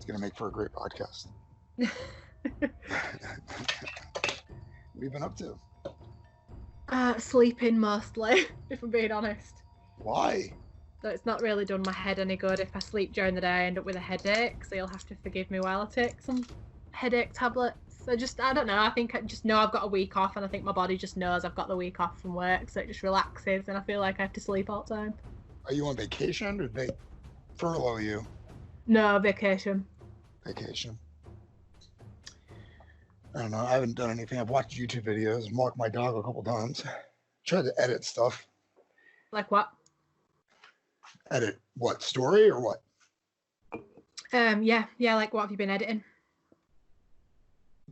going to make for a great podcast. What have you been up to? Sleeping mostly, if I'm being honest. Why? So it's not really done my head any good. If I sleep during the day, I end up with a headache. So you'll have to forgive me while I take some headache tablets. I don't know. I think I just know I've got a week off, and I think my body just knows I've got the week off from work, so it just relaxes, and I feel like I have to sleep all the time. Are you on vacation, or did they furlough you? No, vacation. Vacation. I don't know. I haven't done anything. I've watched YouTube videos, walked my dog a couple times, tried to edit stuff. Like what? Edit what? Story or what? Yeah. Like what have you been editing?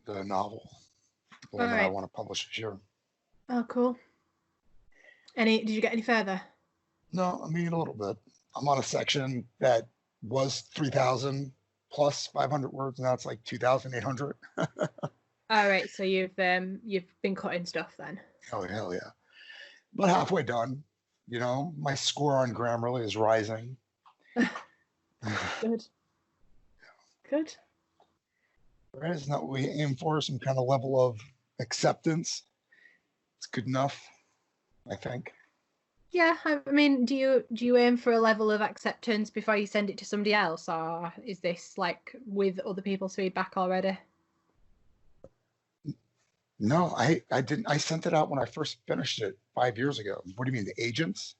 The novel. The one that I want to publish this year. Oh, cool. Did you get any further? No, I mean a little bit. I'm on a section that was 3,000 plus 500 words, and now it's like 2,800. All right, so you've been cutting stuff then. Oh hell yeah! But halfway done. You know, my score on Grammarly is rising. Good. Good. Right? Isn't that what we aim for? Some kind of level of acceptance. It's good enough, I think. Yeah, I mean, do you aim for a level of acceptance before you send it to somebody else, or is this like with other people's feedback already? No, I didn't. I sent it out when I first finished it 5 years ago. What do you mean, the agents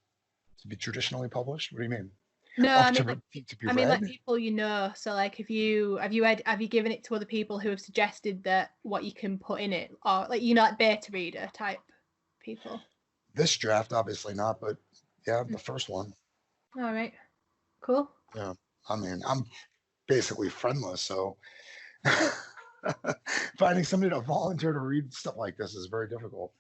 to be traditionally published? What do you mean? No, Oh, I mean, to be read? like people you know. So, like, have you given it to other people who have suggested that what you can put in it, or like like beta reader type people? This draft, obviously not, but yeah, the first one. All right, cool. Yeah, I mean, I'm basically friendless, so finding somebody to volunteer to read stuff like this is very difficult.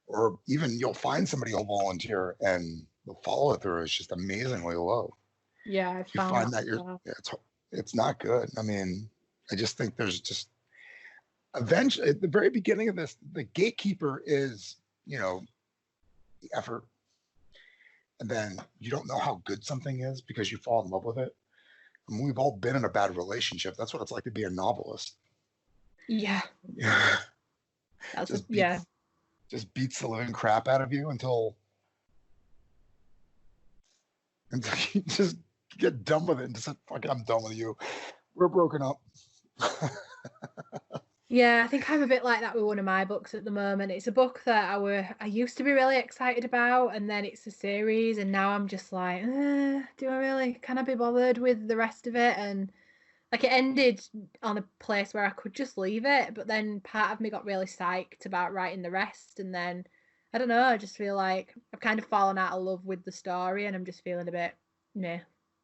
Or even you'll find somebody who'll volunteer, and the follow through is just amazingly low. Yeah, I find that it's not good. I mean, I just think there's just eventually at the very beginning of this, the gatekeeper is, the effort. And then you don't know how good something is because you fall in love with it. I mean, we've all been in a bad relationship. That's what it's like to be a novelist. Yeah. Just beats the living crap out of you until you just get done with it and just say, fuck it, I'm done with you. We're broken up. Yeah, I think I'm a bit like that with one of my books at the moment. It's a book that I used to be really excited about, and then it's a series, and now I'm just like, can I be bothered with the rest of it? And like it ended on a place where I could just leave it, but then part of me got really psyched about writing the rest, and then I don't know, I just feel like I've kind of fallen out of love with the story, and I'm just feeling a bit meh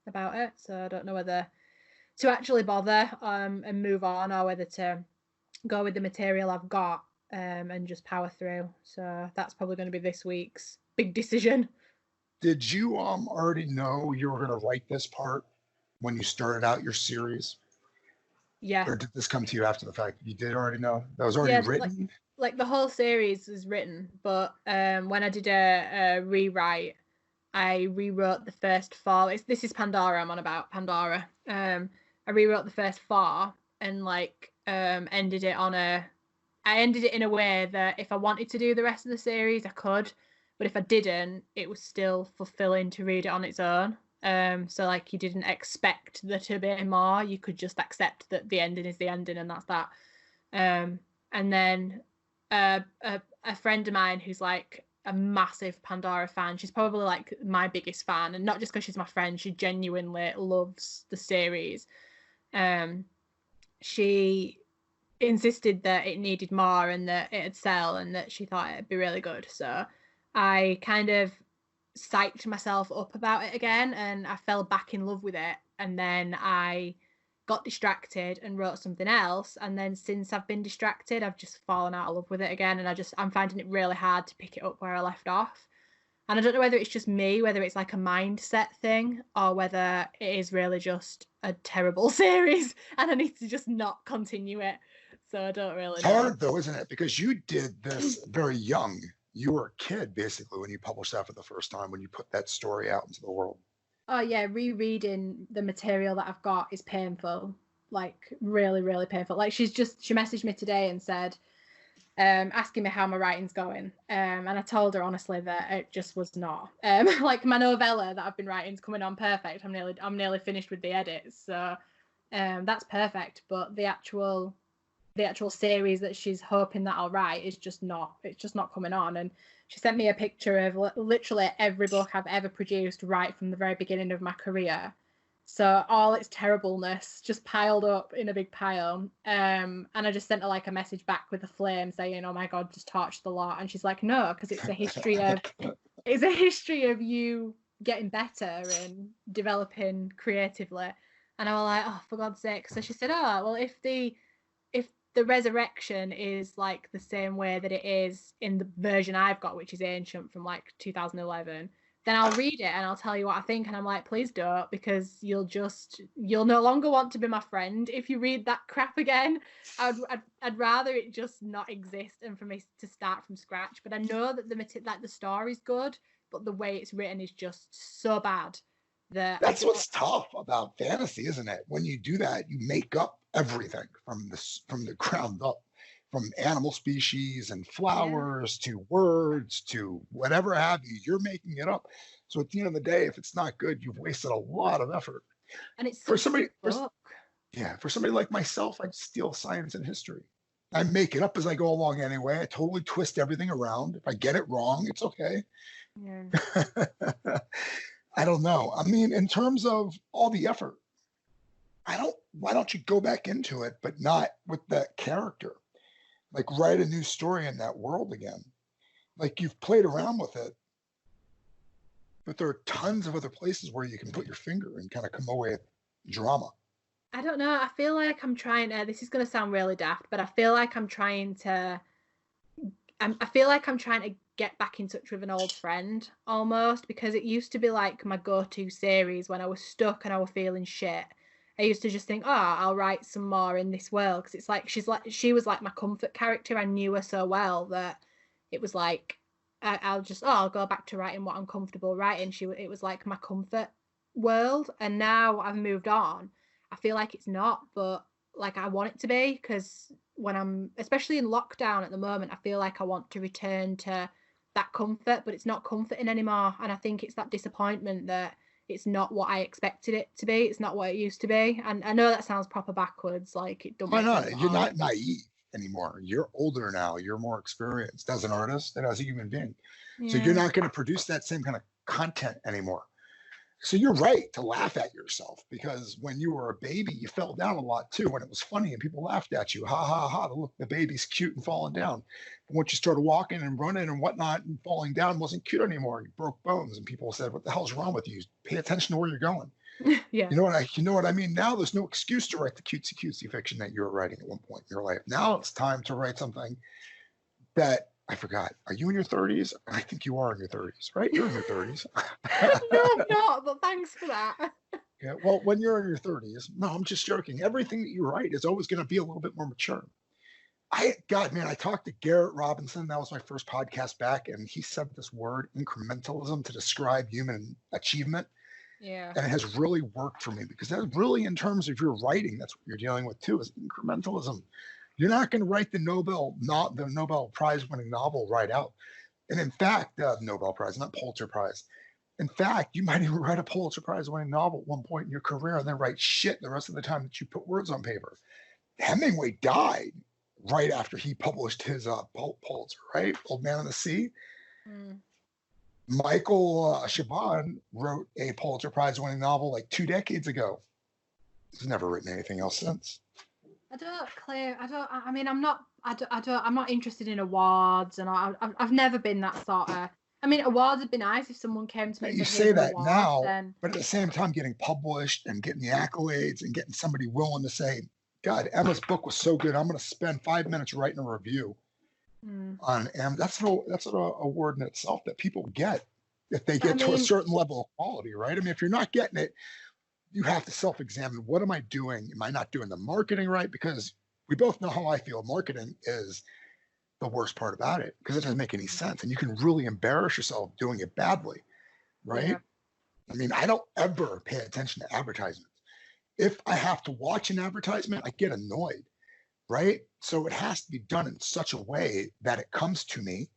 about it. So I don't know whether to actually bother and move on, or whether to go with the material I've got and just power through. So that's probably going to be this week's big decision. Did you already know you were going to write this part when you started out your series? Yeah. Or did this come to you after the fact? You did already know? That was already written? Like the whole series is written, but when I did a rewrite, I rewrote the first 4. This is Pandora. I'm on about Pandora. I rewrote the first 4 and ended it in a way that if I wanted to do the rest of the series, I could, but if I didn't, it was still fulfilling to read it on its own. So like you didn't expect there to be more. You could just accept that the ending is the ending, and that's that. And then a friend of mine who's like a massive Pandora fan. She's probably like my biggest fan, and not just because she's my friend. She genuinely loves the series. She insisted that it needed more and that it'd sell and that she thought it'd be really good. So I kind of psyched myself up about it again, and I fell back in love with it. And then I got distracted and wrote something else, and then since I've been distracted, I've just fallen out of love with it again, and I'm finding it really hard to pick it up where I left off. And I don't know whether it's just me, whether it's like a mindset thing, or whether it is really just a terrible series and I need to just not continue it. So I don't really know. It's hard though, isn't it? Because you did this very young. You were a kid basically when you published that for the first time, when you put that story out into the world. Oh yeah, rereading the material that I've got is painful. like really, really painful. Like she messaged me today and said, asking me how my writing's going. And I told her honestly that it just was not. Like my novella that I've been writing is coming on perfect. I'm nearly finished with the edits. So that's perfect. But the actual series that she's hoping that I'll write is just not, it's just not coming on. And she sent me a picture of literally every book I've ever produced right from the very beginning of my career. So all its terribleness just piled up in a big pile. And I just sent her like a message back with a flame saying, oh my God, just torch the lot. And she's like, no, because it's a history of you getting better and developing creatively. And I was like, oh, for God's sake. So she said, oh, well, if the resurrection is like the same way that it is in the version I've got, which is ancient from like 2011, then I'll read it and I'll tell you what I think. And I'm like, please don't, because you'll no longer want to be my friend if you read that crap again. I'd rather it just not exist and for me to start from scratch. But I know that the story's good, but the way it's written is just so bad that that's what's tough about fantasy, isn't it? When you do that, you make up everything from the ground up, from animal species and flowers to words to whatever have you. You're making it up. So at the end of the day, if it's not good, you've wasted a lot of effort. And it's for somebody like myself, I steal science and history. I make it up as I go along anyway. I totally twist everything around. If I get it wrong, it's okay. Yeah. I don't know. I mean, in terms of all the effort, why don't you go back into it, but not with that character? Like write a new story in that world again. Like you've played around with it, but there are tons of other places where you can put your finger and kind of come away with drama. I don't know. I feel like I'm trying to, this is going to sound really daft, but I feel like I'm trying to get back in touch with an old friend almost, because it used to be like my go-to series when I was stuck and I was feeling shit. I used to just think, oh, I'll write some more in this world, because it's like she was like my comfort character. I knew her so well that it was like I'll go back to writing what I'm comfortable writing. It was like my comfort world, and now I've moved on. I feel like it's not, but like I want it to be, because when I'm especially in lockdown at the moment, I feel like I want to return to that comfort, but it's not comforting anymore. And I think it's that disappointment that it's not what I expected it to be. It's not what it used to be. And I know that sounds proper backwards, like it don't Why make not? sense. You're not naive anymore. You're older now. You're more experienced as an artist and as a human being. So you're not going to produce that same kind of content anymore. So you're right to laugh at yourself, because when you were a baby, you fell down a lot too when it was funny and people laughed at you. Ha ha ha, look, the baby's cute and falling down. But once you started walking and running and whatnot and falling down, wasn't cute anymore. You broke bones and people said, what the hell's wrong with you? Pay attention to where you're going. Yeah. You know what I mean? Now there's no excuse to write the cutesy fiction that you were writing at one point in your life. Now it's time to write something that I forgot. Are you in your 30s? I think you are in your 30s, right? You're in your 30s. No, I'm not, but thanks for that. Yeah, well, when you're in your 30s, no, I'm just joking. Everything that you write is always going to be a little bit more mature. I talked to Garrett Robinson. That was my first podcast back, and he said this word, incrementalism, to describe human achievement. Yeah. And it has really worked for me, because that's really, in terms of your writing, that's what you're dealing with too, is incrementalism. You're not going to write the Nobel Prize winning novel right out. And in fact, Nobel Prize, not Pulitzer Prize. In fact, you might even write a Pulitzer Prize winning novel at one point in your career and then write shit the rest of the time that you put words on paper. Hemingway died right after he published his Pulitzer, right? Old Man of the Sea. Mm. Michael Chabon wrote a Pulitzer Prize winning novel like 2 decades ago. He's never written anything else since. I'm not interested in awards, and I've never been that sort of. I mean, awards would be nice if someone came to me. You say that now, but at the same time, getting published and getting the accolades and getting somebody willing to say, God, Emma's book was so good, I'm going to spend 5 minutes writing a review on Emma. That's an award in itself that people get if they get to a certain level of quality, right? I mean, if you're not getting it, you have to self-examine. What am I doing? Am I not doing the marketing right? Because we both know how I feel. Marketing is the worst part about it, because it doesn't make any sense. And you can really embarrass yourself doing it badly, right? Yeah. I mean, I don't ever pay attention to advertisements. if I have to watch an advertisement, I get annoyed, right? So it has to be done in such a way that it comes to me,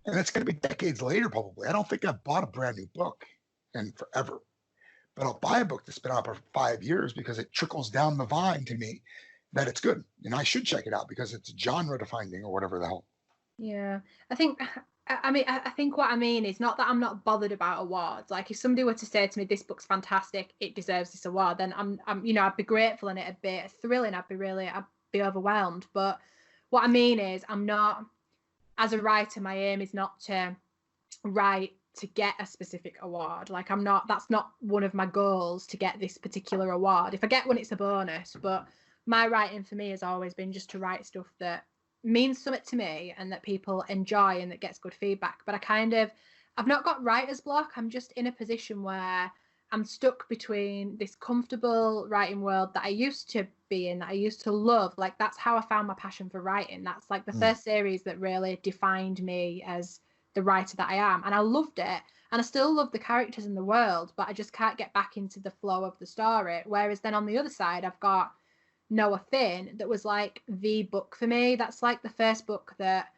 and it's going to be decades later probably. I don't think I've bought a brand new book in forever, but I'll buy a book that's been out for 5 years because it trickles down the vine to me that it's good, and I should check it out because it's genre defining or whatever the hell. Yeah, I think. I think what I mean is not that I'm not bothered about awards. Like, if somebody were to say to me, "This book's fantastic, it deserves this award," then I'd be grateful and it'd be thrilling. I'd be overwhelmed. But what I mean is, I'm not, as a writer, my aim is not to write to get a specific award. Like, that's not one of my goals to get this particular award. If I get one, it's a bonus. But my writing for me has always been just to write stuff that means something to me and that people enjoy and that gets good feedback. But I've not got writer's block. I'm just in a position where I'm stuck between this comfortable writing world that I used to be in, that I used to love. Like, that's how I found my passion for writing. That's like the first series that really defined me as the writer that I am. And I loved it. And I still love the characters in the world, but I just can't get back into the flow of the story. Whereas then on the other side, I've got Noah Finn, that was like the book for me. That's like the first book that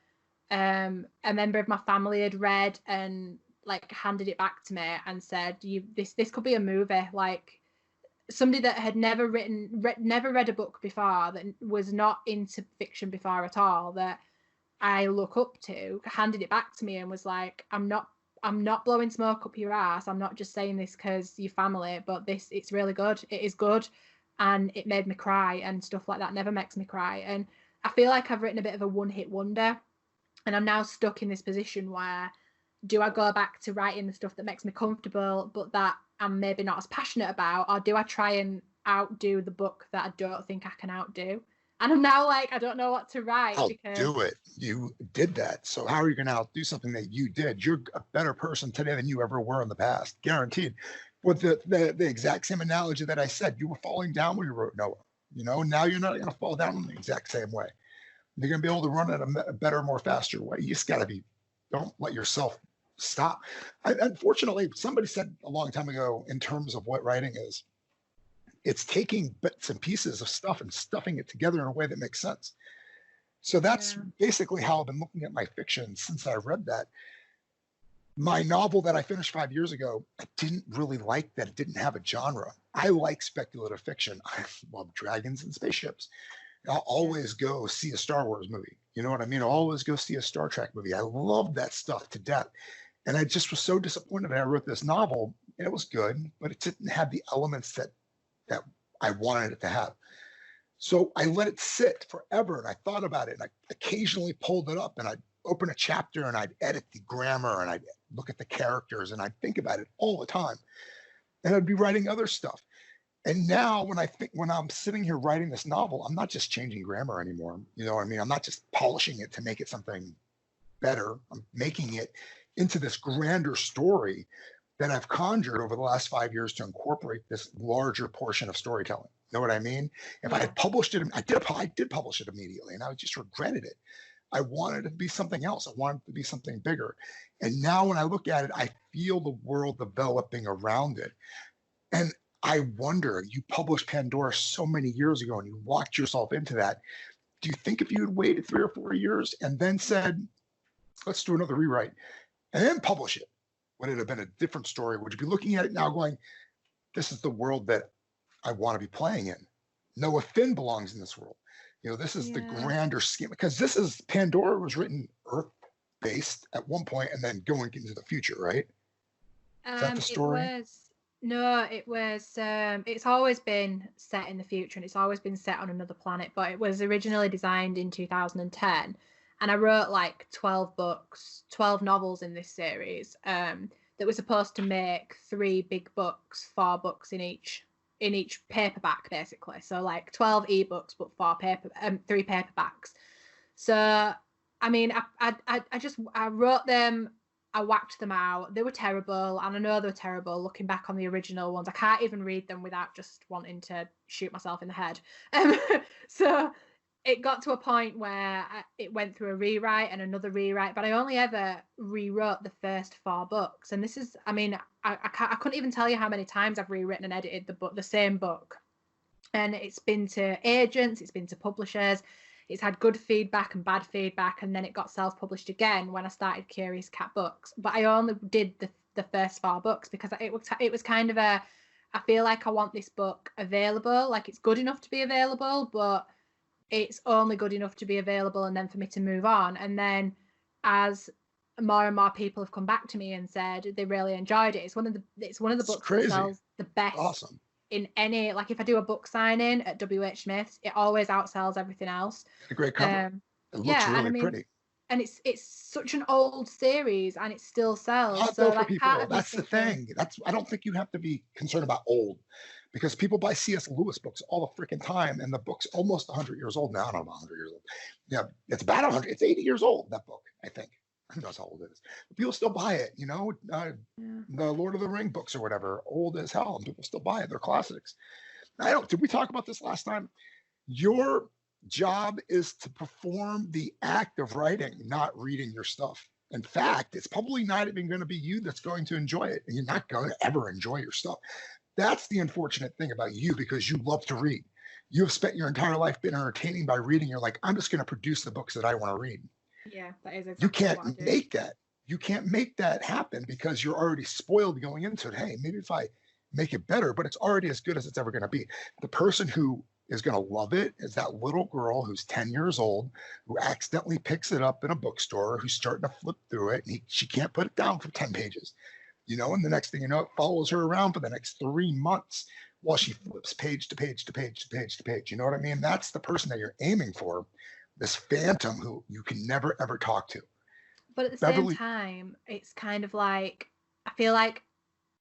a member of my family had read and like handed it back to me and said, this could be a movie. Like, somebody that had never read a book before, that was not into fiction before at all, that I look up to, handed it back to me and was like, I'm not blowing smoke up your ass. I'm not just saying this because you're family, but it's really good. It is good. And it made me cry, and stuff like that never makes me cry. And I feel like I've written a bit of a one-hit wonder, and I'm now stuck in this position where, do I go back to writing the stuff that makes me comfortable but that I'm maybe not as passionate about, or do I try and outdo the book that I don't think I can outdo? And I'm now like, I don't know what to write because Outdo it. You did that. So how are you going to outdo something that you did? You're a better person today than you ever were in the past, guaranteed. With the exact same analogy that I said, you were falling down when you wrote Noah. Now you're not going to fall down in the exact same way. You're going to be able to run at a better, more faster way. You just got to don't let yourself stop. Unfortunately, somebody said a long time ago, in terms of what writing is, it's taking bits and pieces of stuff and stuffing it together in a way that makes sense. So that's basically how I've been looking at my fiction since I read that. My novel that I finished 5 years ago, I didn't really like that it didn't have a genre. I like speculative fiction. I love dragons and spaceships. I'll always go see a Star Wars movie. You know what I mean? I'll always go see a Star Trek movie. I love that stuff to death. And I just was so disappointed that I wrote this novel. It was good, but it didn't have the elements that I wanted it to have. So I let it sit forever, and I thought about it, and I occasionally pulled it up, and I'd open a chapter, and I'd edit the grammar, and I'd look at the characters, and I'd think about it all the time. And I'd be writing other stuff. And now when I'm sitting here writing this novel, I'm not just changing grammar anymore. You know what I mean? I'm not just polishing it to make it something better. I'm making it into this grander story that I've conjured over the last 5 years to incorporate this larger portion of storytelling. You know what I mean? If I had published it, I did publish it immediately, and I just regretted it. I wanted it to be something else. I wanted it to be something bigger. And now when I look at it, I feel the world developing around it. And I wonder, you published Pandora so many years ago and you walked yourself into that. Do you think if you had waited 3 or 4 years and then said, let's do another rewrite and then publish it, would it have been a different story? Would you be looking at it now going, this is the world that I want to be playing in? Noah Finn belongs in this world. This is the grander scheme, because Pandora was written Earth-based at one point and then going into the future, right? Is that the story? It's always been set in the future, and it's always been set on another planet, but it was originally designed in 2010. And I wrote like 12 novels in this series that were supposed to make 3 big books, 4 books in each paperback, basically. So like 12 ebooks, but 3 paperbacks. So, I mean, I wrote them, I whacked them out. They were terrible, and I know they were terrible looking back on the original ones. I can't even read them without just wanting to shoot myself in the head. So it got to a point where it went through a rewrite and another rewrite, but I only ever rewrote the first 4 books. And this is, I mean, I couldn't even tell you how many times I've rewritten and edited the same book. And it's been to agents, it's been to publishers, it's had good feedback and bad feedback, and then it got self-published again when I started Curious Cat Books. But I only did the first 4 books because it was kind of a, I feel like I want this book available, like it's good enough to be available, but it's only good enough to be available and then for me to move on. And then as more and more people have come back to me and said they really enjoyed it, it's one of the It's books crazy. that sells the best. Awesome. In any, like if I do a book signing at WH Smith's, it always outsells everything else. A great cover. It looks Yeah, really and I mean, pretty. and it's such an old series and it still sells. Hot So though for like part people. of me That's the thinking, thing. I don't think you have to be concerned about old, because people buy C.S. Lewis books all the freaking time, and the book's almost 100 years old now. I don't know, 100 years old. Yeah, it's about 100. It's 80 years old, that book, I think. Who knows how old it is? But people still buy it, you know? The Lord of the Ring books or whatever, old as hell, and people still buy it. They're classics. Did we talk about this last time? Your job is to perform the act of writing, not reading your stuff. In fact, it's probably not even going to be you that's going to enjoy it. And you're not going to ever enjoy your stuff. That's the unfortunate thing about you, because you love to read. You have spent your entire life being entertaining by reading. You're like, I'm just going to produce the books that I want to read. yeah, that is exactly You what I can't do. make that. You can't make that happen because you're already spoiled going into it. Hey, maybe if I make it better, but it's already as good as it's ever going to be. The person who is going to love it is that little girl who's 10 years old, who accidentally picks it up in a bookstore, who's starting to flip through it, and she can't put it down for 10 pages. You know, and the next thing you know, it follows her around for the next 3 months while she flips page to page to page to page to page. You know what I mean? That's the person that you're aiming for, this phantom who you can never, ever talk to. But at the Beverly, same time, it's kind of like, I feel like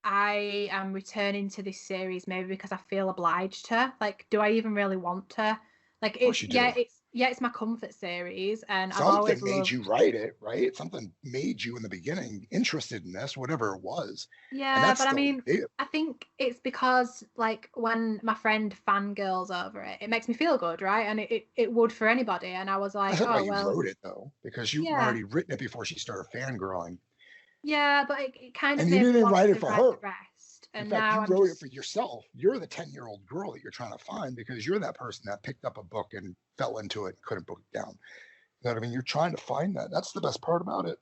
I am returning to this series maybe because I feel obliged to. Like, do I even really want to? Like, of course you do. it's my comfort series, and I've Something always made loved. you write it, right? Something made you in the beginning interested in this, whatever it was. And Yeah, that's but I still mean, it. I think it's because like when my friend fangirls over it, it makes me feel good, right? And it would for anybody. And I was like, That's not why oh you well, wrote it though, because you yeah, already written it before she started fangirling. yeah, but it kind of And you made me didn't even want write it to for write her. the rest. In And fact, now you I'm wrote it for just, yourself. You're the 10-year-old girl that you're trying to find, because you're that person that picked up a book and fell into it and couldn't put it down. You know what I mean? You're trying to find that. That's the best part about it.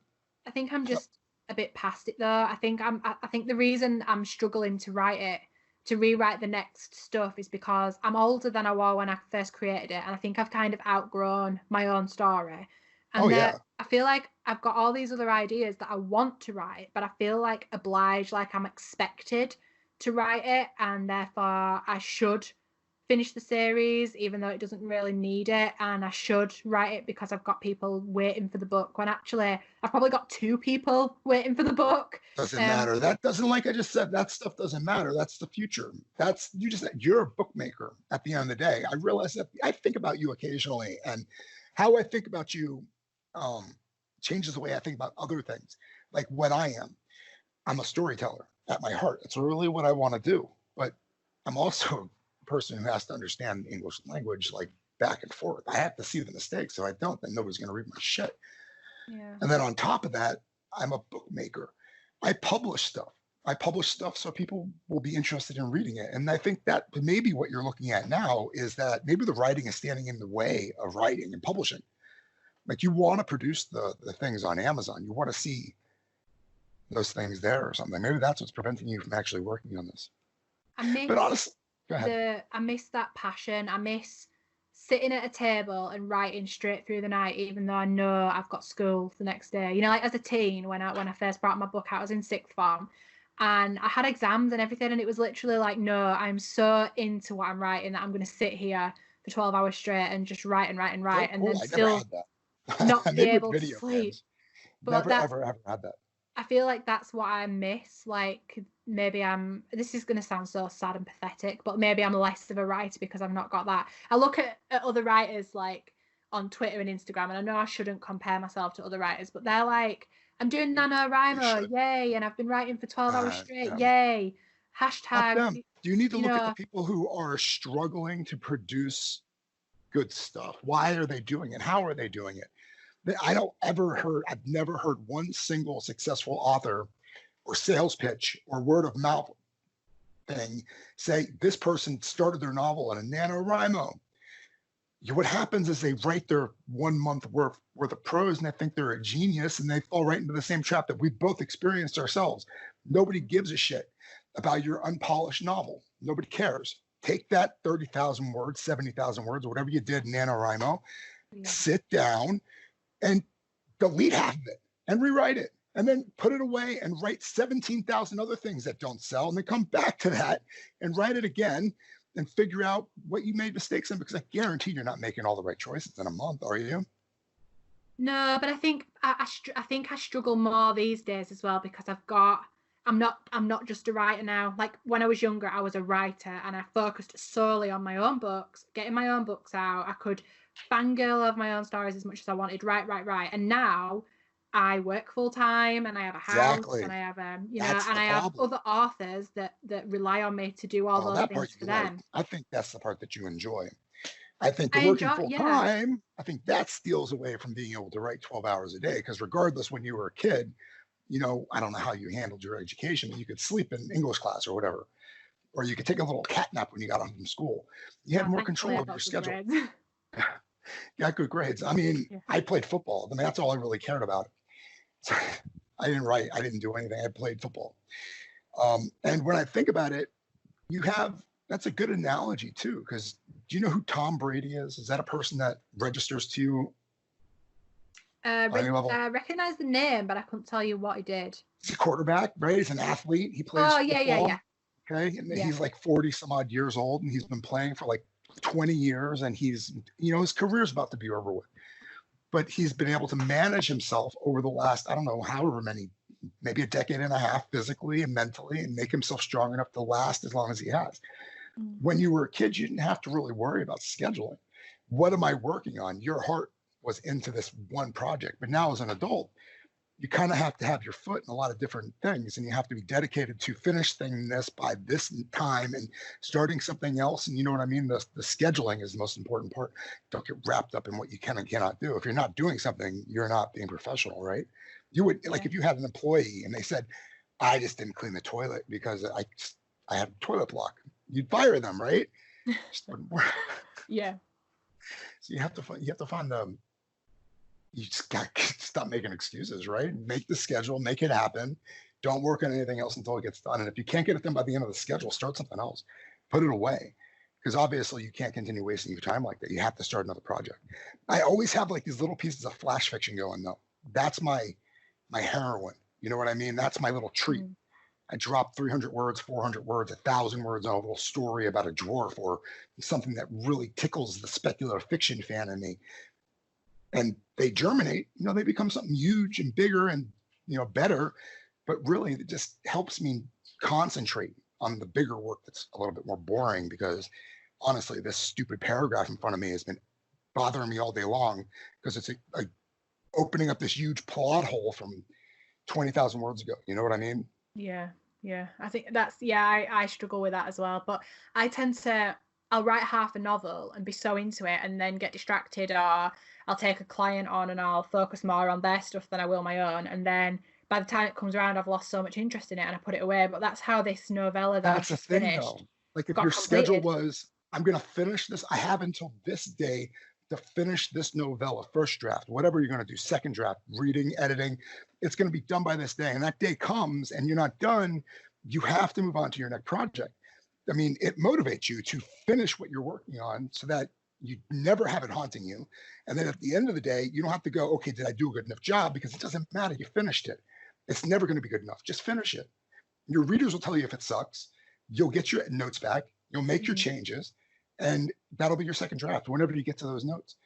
I think I'm just a bit past it though. I think the reason I'm struggling to write it, to rewrite the next stuff, is because I'm older than I was when I first created it, and I think I've kind of outgrown my own story. Oh And yeah. that I feel like I've got all these other ideas that I want to write, but I feel like obliged, like I'm expected to write it, and therefore I should finish the series, even though it doesn't really need it, and I should write it because I've got people waiting for the book. When actually, I've probably got 2 people waiting for the book. Doesn't matter. That doesn't, like I just said, that stuff doesn't matter. That's the future. That's, you just, you're a bookmaker at the end of the day. I realize that. I think about you occasionally, and how I think about you um, changes the way I think about other things. Like what I am, I'm a storyteller at my heart. It's really what I want to do. But I'm also a person who has to understand the English language, like back and forth. I have to see the mistakes. If I don't, then nobody's going to read my shit. Yeah. And then on top of that, I'm a bookmaker. I publish stuff. I publish stuff so people will be interested in reading it. And I think that maybe what you're looking at now is that maybe the writing is standing in the way of writing and publishing. Like you want to produce the things on Amazon. You want to see those things there or something. Maybe that's what's preventing you from actually working on this. I miss But honestly, go ahead. I miss that passion. I miss sitting at a table and writing straight through the night, even though I know I've got school the next day. You know, like as a teen, when I first brought my book out, I was in sixth form, and I had exams and everything, and it was literally like, no, I'm so into what I'm writing that I'm going to sit here for 12 hours straight and just write and write and So write, and cool. then I never still had that. not be Maybe with able to video sleep. games. But Never, that's ever, ever had that. I feel like that's what I miss. Like maybe this is going to sound so sad and pathetic, but maybe I'm less of a writer because I've not got that. I look at other writers like on Twitter and Instagram, and I know I shouldn't compare myself to other writers, but they're like, I'm doing You NaNoWriMo, should. yay, and I've been writing for 12 hours straight, Yeah. yay. Not Hashtag, them. Do you need to you look at the know, people who are struggling to produce good stuff? Why are they doing it? How are they doing it? I've never heard one single successful author or sales pitch or word of mouth thing, say this person started their novel in a NaNoWriMo. What happens is they write their 1 month worth of prose and they think they're a genius and they fall right into the same trap that we've both experienced ourselves. Nobody gives a shit about your unpolished novel. Nobody cares. Take that 30,000 words, 70,000 words, whatever you did in NaNoWriMo, sit down and delete half of it and rewrite it. And then put it away and write 17,000 other things that don't sell. And then come back to that and write it again and figure out what you made mistakes in, because I guarantee you're not making all the right choices in a month, are you? No, but I think I struggle more these days as well, because I'm not just a writer now. Like when I was younger, I was a writer and I focused solely on my own books, getting my own books out. I could fangirl over my own stories as much as I wanted, write. And now I work full time and I have a house and I have I have other authors that rely on me to do all those things for them. I think that's the part that you enjoy. I think working full time, I think that steals away from being able to write 12 hours a day, because regardless, when you were a kid, I don't know how you handled your education, but you could sleep in English class or whatever, or you could take a little cat nap when you got home from school. You had more control of your schedule. Got good grades. I mean, I played football. I mean, that's all I really cared about. So I didn't write. I didn't do anything. I played football. And when I think about it, that's a good analogy too, because do you know who Tom Brady is? Is that a person that registers to you? I recognize the name, but I couldn't tell you what he did. He's a quarterback, right? He's an athlete. He plays football. Yeah. Okay. And he's like 40 some odd years old, and he's been playing for like 20 years, and he's, his career's about to be over with. But he's been able to manage himself over the last, I don't know, however many, maybe a decade and a half, physically and mentally, and make himself strong enough to last as long as he has. Mm-hmm. When you were a kid, you didn't have to really worry about scheduling. What am I working on? Your heart was into this one project. But now as an adult, you kind of have to have your foot in a lot of different things, and you have to be dedicated to finishing this by this time and starting something else. And you know what I mean? The scheduling is the most important part. Don't get wrapped up in what you can and cannot do. If you're not doing something, you're not being professional, right? You would, like if you had an employee and they said, I just didn't clean the toilet because I had a toilet block, you'd fire them, right? Yeah. So you have to find them. You just got to stop making excuses, right? Make the schedule, make it happen. Don't work on anything else until it gets done. And if you can't get it done by the end of the schedule, start something else. Put it away, because obviously you can't continue wasting your time like that. You have to start another project. I always have like these little pieces of flash fiction going though. That's my heroin. You know what I mean? That's my little treat. Mm-hmm. I drop 300 words, 400 words, 1,000 words on a little story about a dwarf or something that really tickles the speculative fiction fan in me. And they germinate, they become something huge and bigger and, better. But really, it just helps me concentrate on the bigger work that's a little bit more boring, because honestly, this stupid paragraph in front of me has been bothering me all day long, because it's a opening up this huge plot hole from 20,000 words ago. You know what I mean? Yeah. I think I struggle with that as well. But I tend to, I'll write half a novel and be so into it and then get distracted, or I'll take a client on and I'll focus more on their stuff than I will my own. And then by the time it comes around, I've lost so much interest in it and I put it away. But that's how this novella that I've just finished. Though. Like if your schedule was, I'm going to finish this, I have until this day to finish this novella, first draft, whatever you're going to do, second draft, reading, editing, it's going to be done by this day. And that day comes and you're not done, you have to move on to your next project. I mean, it motivates you to finish what you're working on so that you never have it haunting you. And then at the end of the day, you don't have to go, okay, did I do a good enough job? Because it doesn't matter. You finished it. It's never going to be good enough. Just finish it. Your readers will tell you if it sucks. You'll get your notes back. You'll make your changes. And that'll be your second draft. Whenever you get to those notes,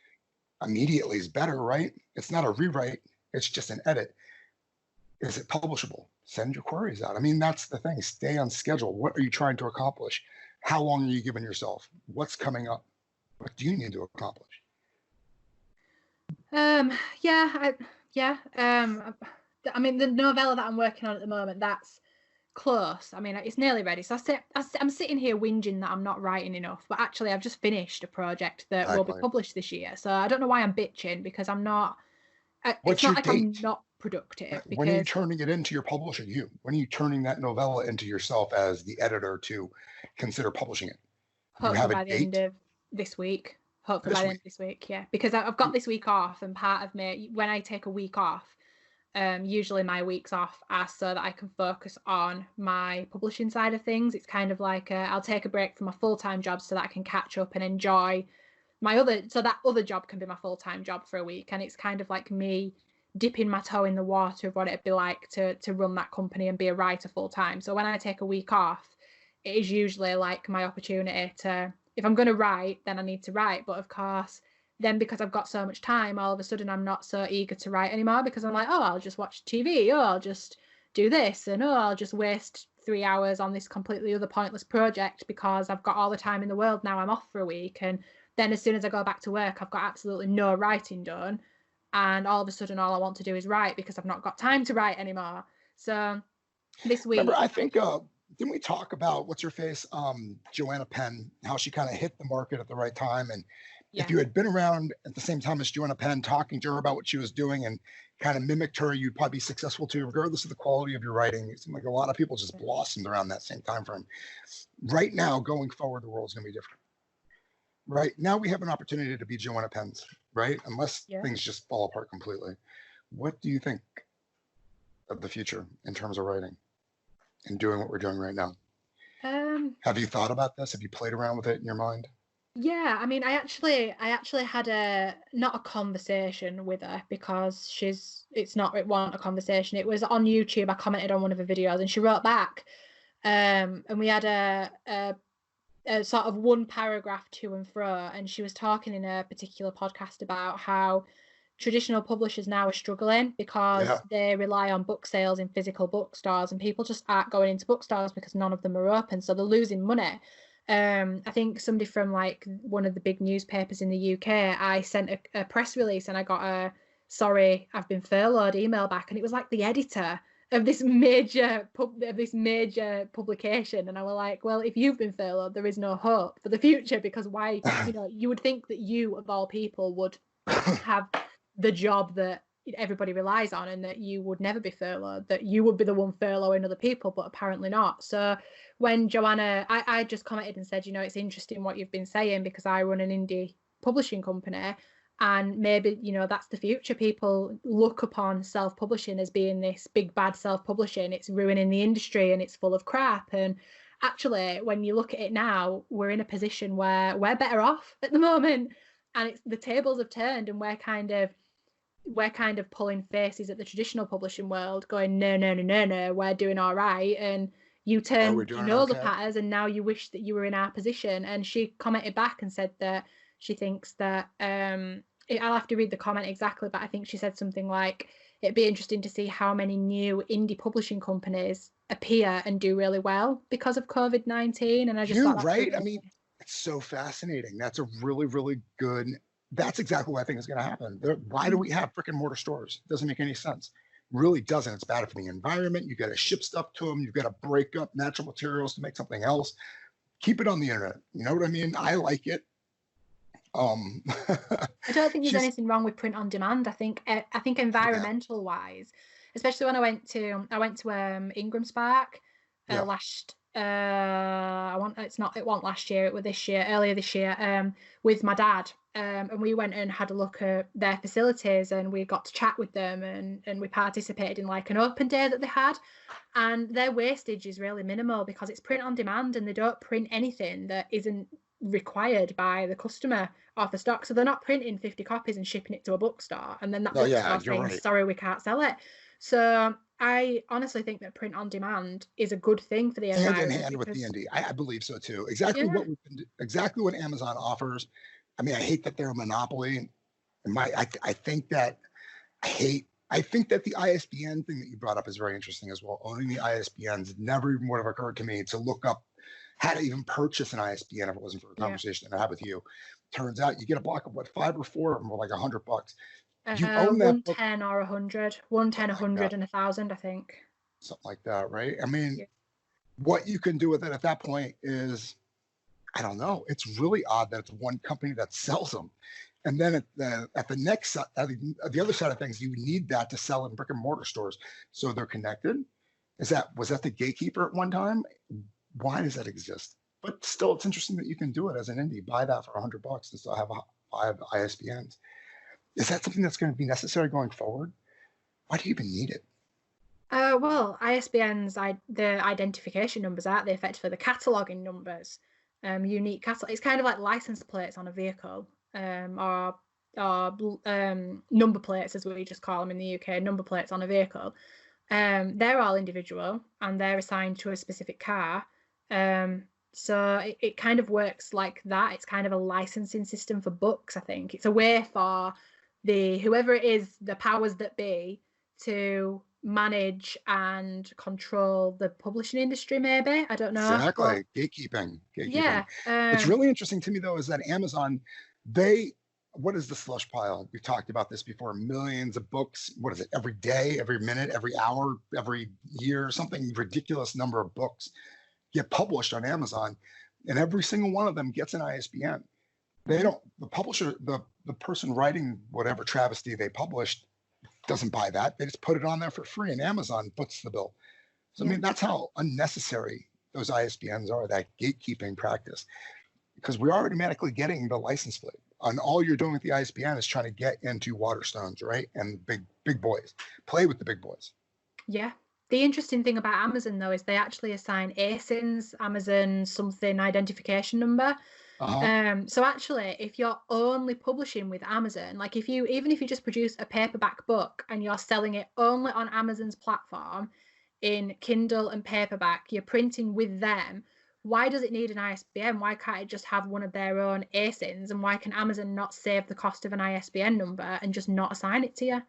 immediately is better, right? It's not a rewrite. It's just an edit. Is it publishable? Send your queries out. I mean, that's the thing. Stay on schedule. What are you trying to accomplish? How long are you giving yourself? What's coming up? What do you need to accomplish? I mean, the novella that I'm working on at the moment, that's close. I mean, it's nearly ready. So I'm sitting here whinging that I'm not writing enough, but actually I've just finished a project that will be published this year. So I don't know why I'm bitching, because I'm not. It's not like I'm not productive. When are you Because turning it into your publisher? When are you turning that novella into yourself as the editor to consider publishing it? Do you hopefully have a by the end date of this week. Hopefully by this the end week? of this week, yeah. Because I've got this week off, and part of me, when I take a week off, usually my weeks off are so that I can focus on my publishing side of things. It's kind of like I'll take a break from my full-time job so that I can catch up and enjoy my other, so that other job can be my full-time job for a week. And it's kind of like me dipping my toe in the water of what it'd be like to run that company and be a writer full-time. So when I take a week off, it is usually like my opportunity to, if I'm going to write, then I need to write. But of course, then because I've got so much time, all of a sudden I'm not so eager to write anymore, because I'm like, oh, I'll just watch TV, oh, I'll just do this, and oh, I'll just waste 3 hours on this completely other pointless project because I've got all the time in the world now. I'm off for a week, and then as soon as I go back to work, I've got absolutely no writing done, and all of a sudden all I want to do is write because I've not got time to write anymore. So this Remember, week, I think didn't we talk about what's her face, Joanna Penn, how she kind of hit the market at the right time, and if yeah, you had been around at the same time as Joanna Penn, talking to her about what she was doing and kind of mimicked her, you'd probably be successful too, regardless of the quality of your writing. It seemed like a lot of people just blossomed around that same time frame. Right now, going forward, the world's going to be different. Right now, we have an opportunity to be Joanna Penn's, right? Unless yeah. things just fall apart completely. What do you think of the future in terms of writing and doing what we're doing right now? Have you thought about this? Have you played around with it in your mind? Yeah, I mean, I actually had a, not a conversation with her, because it wasn't a conversation. It was on YouTube. I commented on one of her videos and she wrote back. And we had a sort of one paragraph to and fro, and she was talking in a particular podcast about how traditional publishers now are struggling Yeah. because they rely on book sales in physical bookstores, and people just aren't going into bookstores because none of them are open, so they're losing money. I think somebody from like one of the big newspapers in the UK, I sent a press release and I got a sorry, I've been furloughed email back, and it was like the editor of this major publication, and I was like, well, if you've been furloughed, there is no hope for the future, because why, you would think that you of all people would have the job that everybody relies on, and that you would never be furloughed, that you would be the one furloughing other people, but apparently not. So when Joanna, I just commented and said, it's interesting what you've been saying, because I run an indie publishing company, and maybe that's the future. People look upon self-publishing as being this big bad self-publishing, it's ruining the industry and it's full of crap. And actually, when you look at it now, we're in a position where we're better off at the moment, and it's the tables have turned, and we're kind of pulling faces at the traditional publishing world, going, no, no, no, no, no, we're doing all right. And you Are we turn doing your nose okay? up at us, and now you wish that you were in our position. And she commented back and said that she thinks that I'll have to read the comment exactly, but I think she said something like, it'd be interesting to see how many new indie publishing companies appear and do really well because of COVID-19. And I just You're thought that's right. I really, mean, it's so fascinating. That's a really, really good. That's exactly what I think is going to happen. Why do we have brick and mortar stores? It doesn't make any sense. Really doesn't. It's bad for the environment. You got to ship stuff to them. You've got to break up natural materials to make something else. Keep it on the internet. You know what I mean? I like it. I don't think there's She's anything wrong with print on demand. I think yeah, environmental wise, especially when I went to Ingram Spark yeah. last it wasn't last year, it was earlier this year, with my dad, and we went and had a look at their facilities, and we got to chat with them, and we participated in like an open day that they had, and their wastage is really minimal because it's print on demand, and they don't print anything that isn't required by the customer off the stock. So they're not printing 50 copies and shipping it to a bookstore, and then that No, yeah, bookstore you're saying, right. sorry, we can't sell it. So I honestly think that print on demand is a good thing for the Hand in environment, hand with because D&D. I believe so too. yeah, Exactly what Amazon offers. I mean, I hate that they're a monopoly. I think that I think that the ISBN thing that you brought up is very interesting as well. Owning the ISBNs never even would have occurred to me to look up how to even purchase an ISBN if it wasn't for a conversation that I had with you. Turns out you get a block of 5 or 4 of them for like $100. You own that book, 110 or 100, 110, something like that, 100 and 1,000, I think. something like that, right? I mean, Yeah. what you can do with it at that point is, I don't know. It's really odd that it's one company that sells them. And then at the next at the other side of things, you need that to sell in brick and mortar stores, so they're connected. Was that the gatekeeper at one time? Why does that exist? But still, it's interesting that you can do it as an indie. Buy that for $100 and still have 5 ISBNs. Is that something that's going to be necessary going forward? Why do you even need it? Well, ISBNs, the identification numbers, aren't they? Effectively, the cataloguing numbers, unique catalog. It's kind of like license plates on a vehicle, or number plates, as we just call them in the UK, number plates on a vehicle. They're all individual and they're assigned to a specific car. So it kind of works like that. It's kind of a licensing system for books, I think. It's a way for whoever it is, the powers that be, to manage and control the publishing industry, maybe. I don't know. Exactly. Gatekeeping. Yeah. What's really interesting to me, though, is that Amazon, what is the slush pile? We've talked about this before. Millions of books. What is it? Every day, every minute, every hour, every year, something ridiculous number of books get published on Amazon, and every single one of them gets an ISBN. They don't, the publisher, the person writing whatever travesty they published doesn't buy that. They just put it on there for free, and Amazon puts the bill. So, I mean, that's how unnecessary those ISBNs are, that gatekeeping practice, because we're automatically getting the license plate. And all you're doing with the ISBN is trying to get into Waterstones, right? And big boys. Play with the big boys. Yeah. The interesting thing about Amazon, though, is they actually assign ASINs, Amazon something identification number. So actually, if you're only publishing with Amazon, like even if you just produce a paperback book and you're selling it only on Amazon's platform in Kindle and paperback, you're printing with them. Why does it need an ISBN? Why can't it just have one of their own ASINs? And why can Amazon not save the cost of an ISBN number and just not assign it to you?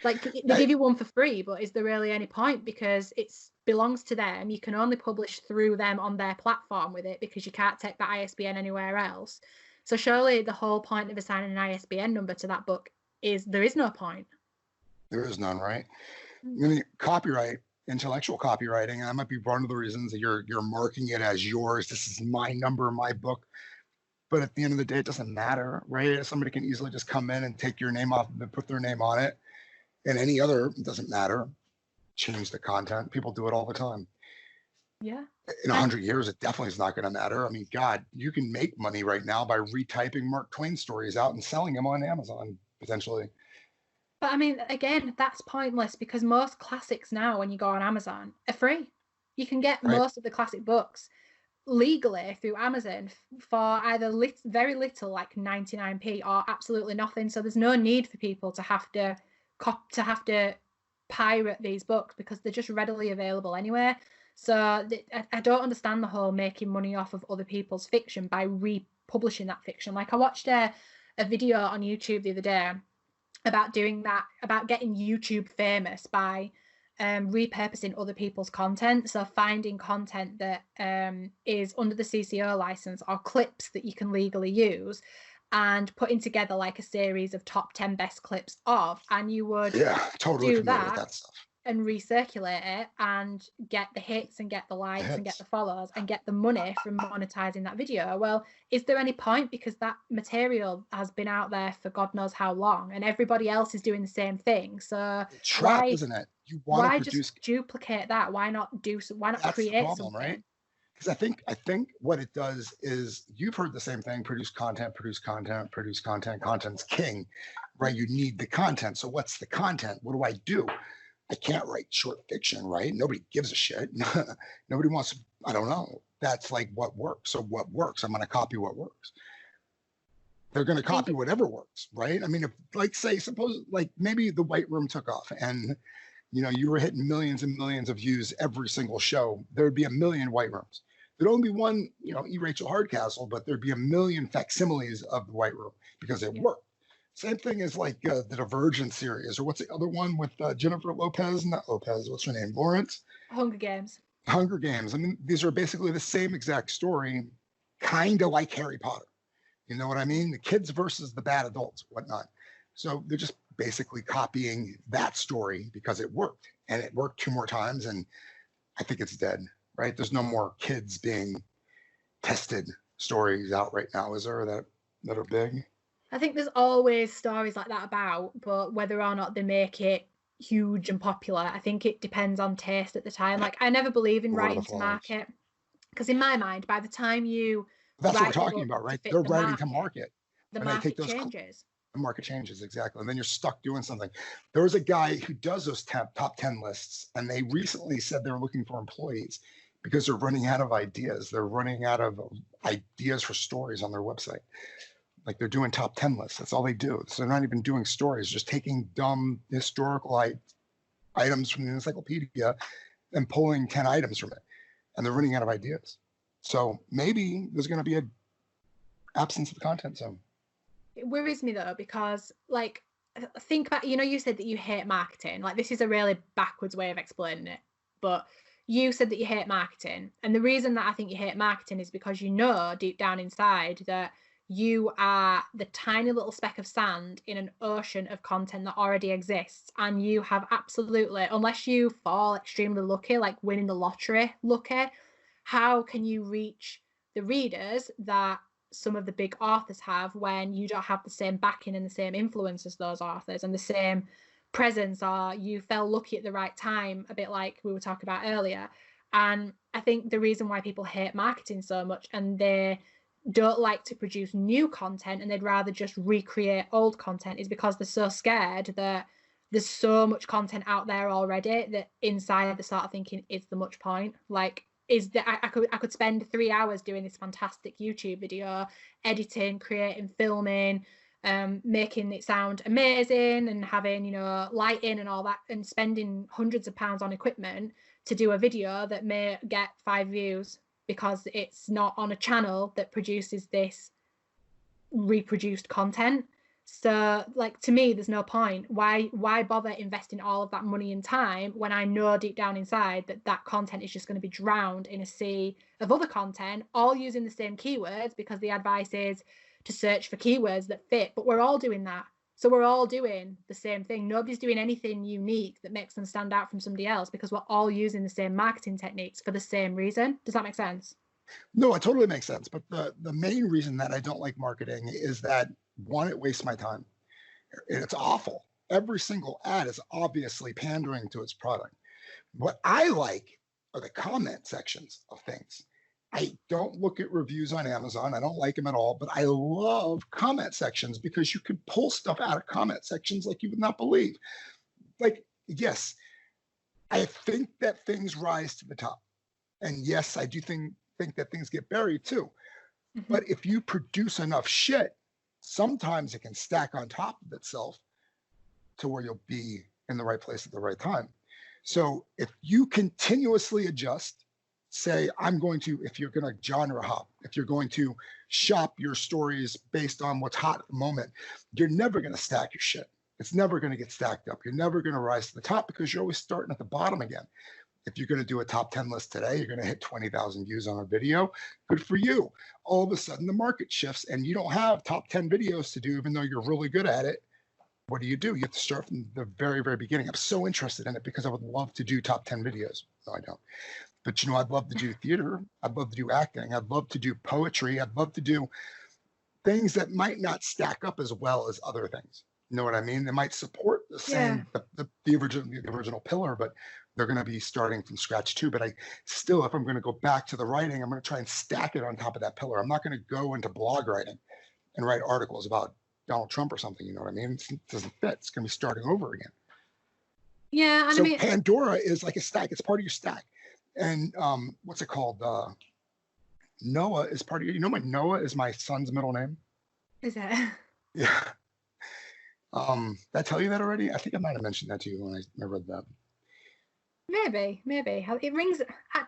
Like, they give you one for free, but is there really any point? Because it belongs to them. You can only publish through them on their platform with it, because you can't take that ISBN anywhere else. So surely the whole point of assigning an ISBN number to that book is there is no point. There is none, right? I mean, copyright, intellectual copywriting, and that might be one of the reasons that you're marking it as yours. This is my number, my book. But at the end of the day, it doesn't matter, right? Somebody can easily just come in and take your name off and put their name on it. And any other, it doesn't matter. Change the content. People do it all the time. Yeah. In 100 years, it definitely is not going to matter. I mean, God, you can make money right now by retyping Mark Twain stories out and selling them on Amazon, potentially. But I mean, again, that's pointless, because most classics now, when you go on Amazon, are free. You can get most of the classic books legally through Amazon for either very little, like 99p, or absolutely nothing. So there's no need for people to have to pirate these books, because they're just readily available anyway. So I don't understand the whole making money off of other people's fiction by republishing that fiction. Like, I watched a video on YouTube the other day about doing that, about getting YouTube famous by repurposing other people's content. So finding content that is under the CCO license, or clips that you can legally use, and putting together like a series of top 10 best clips of, and you would totally do that stuff and recirculate it and get the hits and get the likes and get the follows and get the money from monetizing that video. Well, is there any point? Because that material has been out there for God knows how long, and everybody else is doing the same thing. So trap, isn't it? You want to produce, just duplicate that? Why not create the problem, something? right? Because I think what it does is, you've heard the same thing: produce content. Content's king, right? You need the content. So what's the content? What do I do? I can't write short fiction, right? Nobody gives a shit. Nobody wants. I don't know. That's like what works. So what works? I'm going to copy what works. They're going to copy whatever works, right? I mean, if, like, suppose maybe the White Room took off, and you were hitting millions and millions of views every single show, there would be a million White Rooms. There'd only be one, Rachael Hardcastle, but there'd be a million facsimiles of the White Room, because it worked. Same thing as like the Divergent series, or what's the other one with Jennifer Lopez? Not Lopez. What's her name? Lawrence? Hunger Games. Hunger Games. I mean, these are basically the same exact story, kind of like Harry Potter. You know what I mean? The kids versus the bad adults, whatnot. So they're just basically copying that story because it worked, and it worked 2 more times, and I think it's dead, right? There's no more kids being tested stories out right now, is there, that are big? I think there's always stories like that about, but whether or not they make it huge and popular, I think it depends on taste at the time. Like, I never believe in Lord of the writing to Flies. market, because in my mind, by the time you That's what we're write the talking book about, to right? fit They're writing to market, the and they take market those. changes. The market changes, exactly, and then you're stuck doing something. There was a guy who does those top 10 lists, and they recently said they're looking for employees because they're running out of ideas. They're running out of ideas for stories on their website. Like, they're doing top 10 lists. That's all they do. So they're not even doing stories, just taking dumb historical items from the encyclopedia and pulling 10 items from it. And they're running out of ideas. So maybe there's going to be an absence of content zone. It worries me though, because like, think about, you said that you hate marketing. Like, this is a really backwards way of explaining it, but you said that you hate marketing, and the reason that I think you hate marketing is because you know deep down inside that you are the tiny little speck of sand in an ocean of content that already exists, and you have absolutely, unless you fall extremely lucky, like winning the lottery lucky, how can you reach the readers that some of the big authors have when you don't have the same backing and the same influence as those authors and the same presence, or you fell lucky at the right time, a bit like we were talking about earlier. And I think the reason why people hate marketing so much and they don't like to produce new content and they'd rather just recreate old content is because they're so scared that there's so much content out there already that inside they start thinking, is there much point? Like, is that I could spend 3 hours doing this fantastic YouTube video, editing, creating, filming, making it sound amazing and having, lighting and all that, and spending hundreds of pounds on equipment to do a video that may get 5 views because it's not on a channel that produces this reproduced content. So, like, to me, there's no point. Why bother investing all of that money and time when I know deep down inside that content is just going to be drowned in a sea of other content, all using the same keywords, because the advice is to search for keywords that fit. But we're all doing that. So we're all doing the same thing. Nobody's doing anything unique that makes them stand out from somebody else, because we're all using the same marketing techniques for the same reason. Does that make sense? No, it totally makes sense. But the main reason that I don't like marketing is that, one, it wastes my time. It's awful. Every single ad is obviously pandering to its product. What I like are the comment sections of things. I don't look at reviews on Amazon. I don't like them at all, but I love comment sections because you can pull stuff out of comment sections like you would not believe. Like, yes, I think that things rise to the top. And yes, I do think that things get buried too. Mm-hmm. But if you produce enough shit, sometimes it can stack on top of itself to where you'll be in the right place at the right time. So if you continuously adjust, say, if you're going to genre hop, if you're going to shop your stories based on what's hot at the moment, you're never going to stack your shit. It's never going to get stacked up. You're never going to rise to the top because you're always starting at the bottom again. If you're going to do a top 10 list today, you're going to hit 20,000 views on a video. Good for you. All of a sudden, the market shifts and you don't have top 10 videos to do, even though you're really good at it. What do? You have to start from the very, very beginning. I'm so interested in it because I would love to do top 10 videos. No, I don't. But, I'd love to do theater. I'd love to do acting. I'd love to do poetry. I'd love to do things that might not stack up as well as other things. You know what I mean? They might support the same, the original pillar, but they're going to be starting from scratch too. But if I'm going to go back to the writing, I'm going to try and stack it on top of that pillar. I'm not going to go into blog writing and write articles about Donald Trump or something. You know what I mean? It doesn't fit. It's going to be starting over again. Yeah. So Pandora is like a stack. It's part of your stack. And what's it called? Noah is part of you. Noah is my son's middle name. Is it? Yeah. Did I tell you that already? I think I might have mentioned that to you when I read that. Maybe. It rings.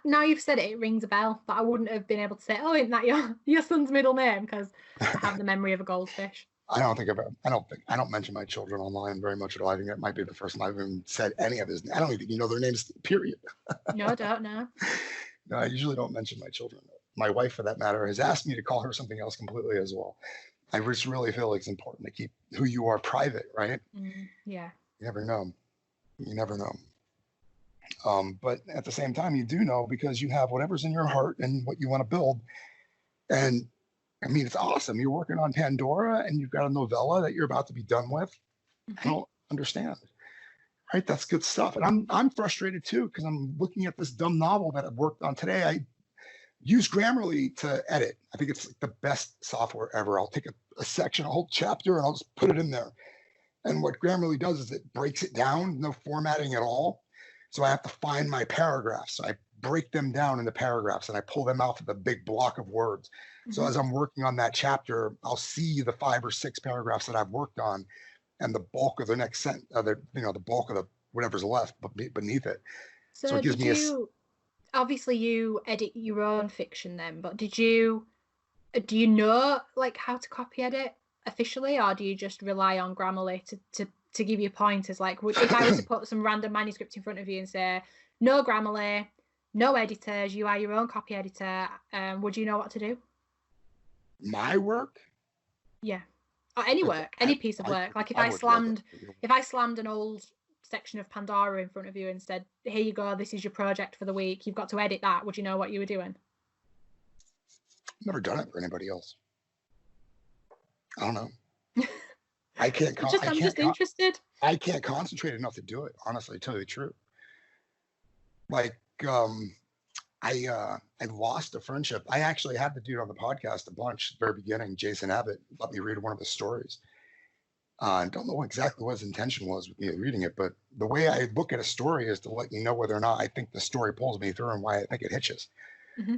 Now you've said it, it rings a bell, but I wouldn't have been able to say, oh, isn't that your son's middle name? Because I have the memory of a goldfish. I don't mention my children online very much at all. I think that might be the first time I've even said any of his. I don't even know their names, period. No, I don't know. No, I usually don't mention my children. My wife, for that matter, has asked me to call her something else completely as well. I just really feel like it's important to keep who you are private, right? Yeah. You never know. But at the same time, you do know because you have whatever's in your heart and what you want to build. And I mean, it's awesome. You're working on Pandora and you've got a novella that you're about to be done with. I don't understand. Right? That's good stuff. And I'm frustrated too, because I'm looking at this dumb novel that I've worked on today. I use Grammarly to edit. I think it's like the best software ever. I'll take a section, a whole chapter, and I'll just put it in there. And what Grammarly does is it breaks it down, no formatting at all. So I have to find my paragraphs. So I break them down into paragraphs and I pull them out of the big block of words. So as I'm working on that chapter, I'll see the 5 or 6 paragraphs that I've worked on and the bulk of the next sentence, the bulk of the whatever's left beneath it. So it gives did you, obviously you edit your own fiction then, but do you know like how to copy edit officially, or do you just rely on Grammarly to give you pointers? Like, if I was to put some random manuscript in front of you and say, no Grammarly, no editors, you are your own copy editor, would you know what to do? My work? Yeah. Or any work, any piece of work. Like if I slammed an old section of Pandora in front of you and said, here you go, this is your project for the week, you've got to edit that, would you know what you were doing? Never done it for anybody else. I don't know. I can't. I'm just interested. I can't concentrate enough to do it. Honestly, to tell you the truth. Like, I lost a friendship. I actually had the dude on the podcast a bunch at the very beginning. Jason Abbott let me read one of his stories. I don't know exactly what his intention was with me reading it, but the way I look at a story is to let you know whether or not I think the story pulls me through and why I think it hitches.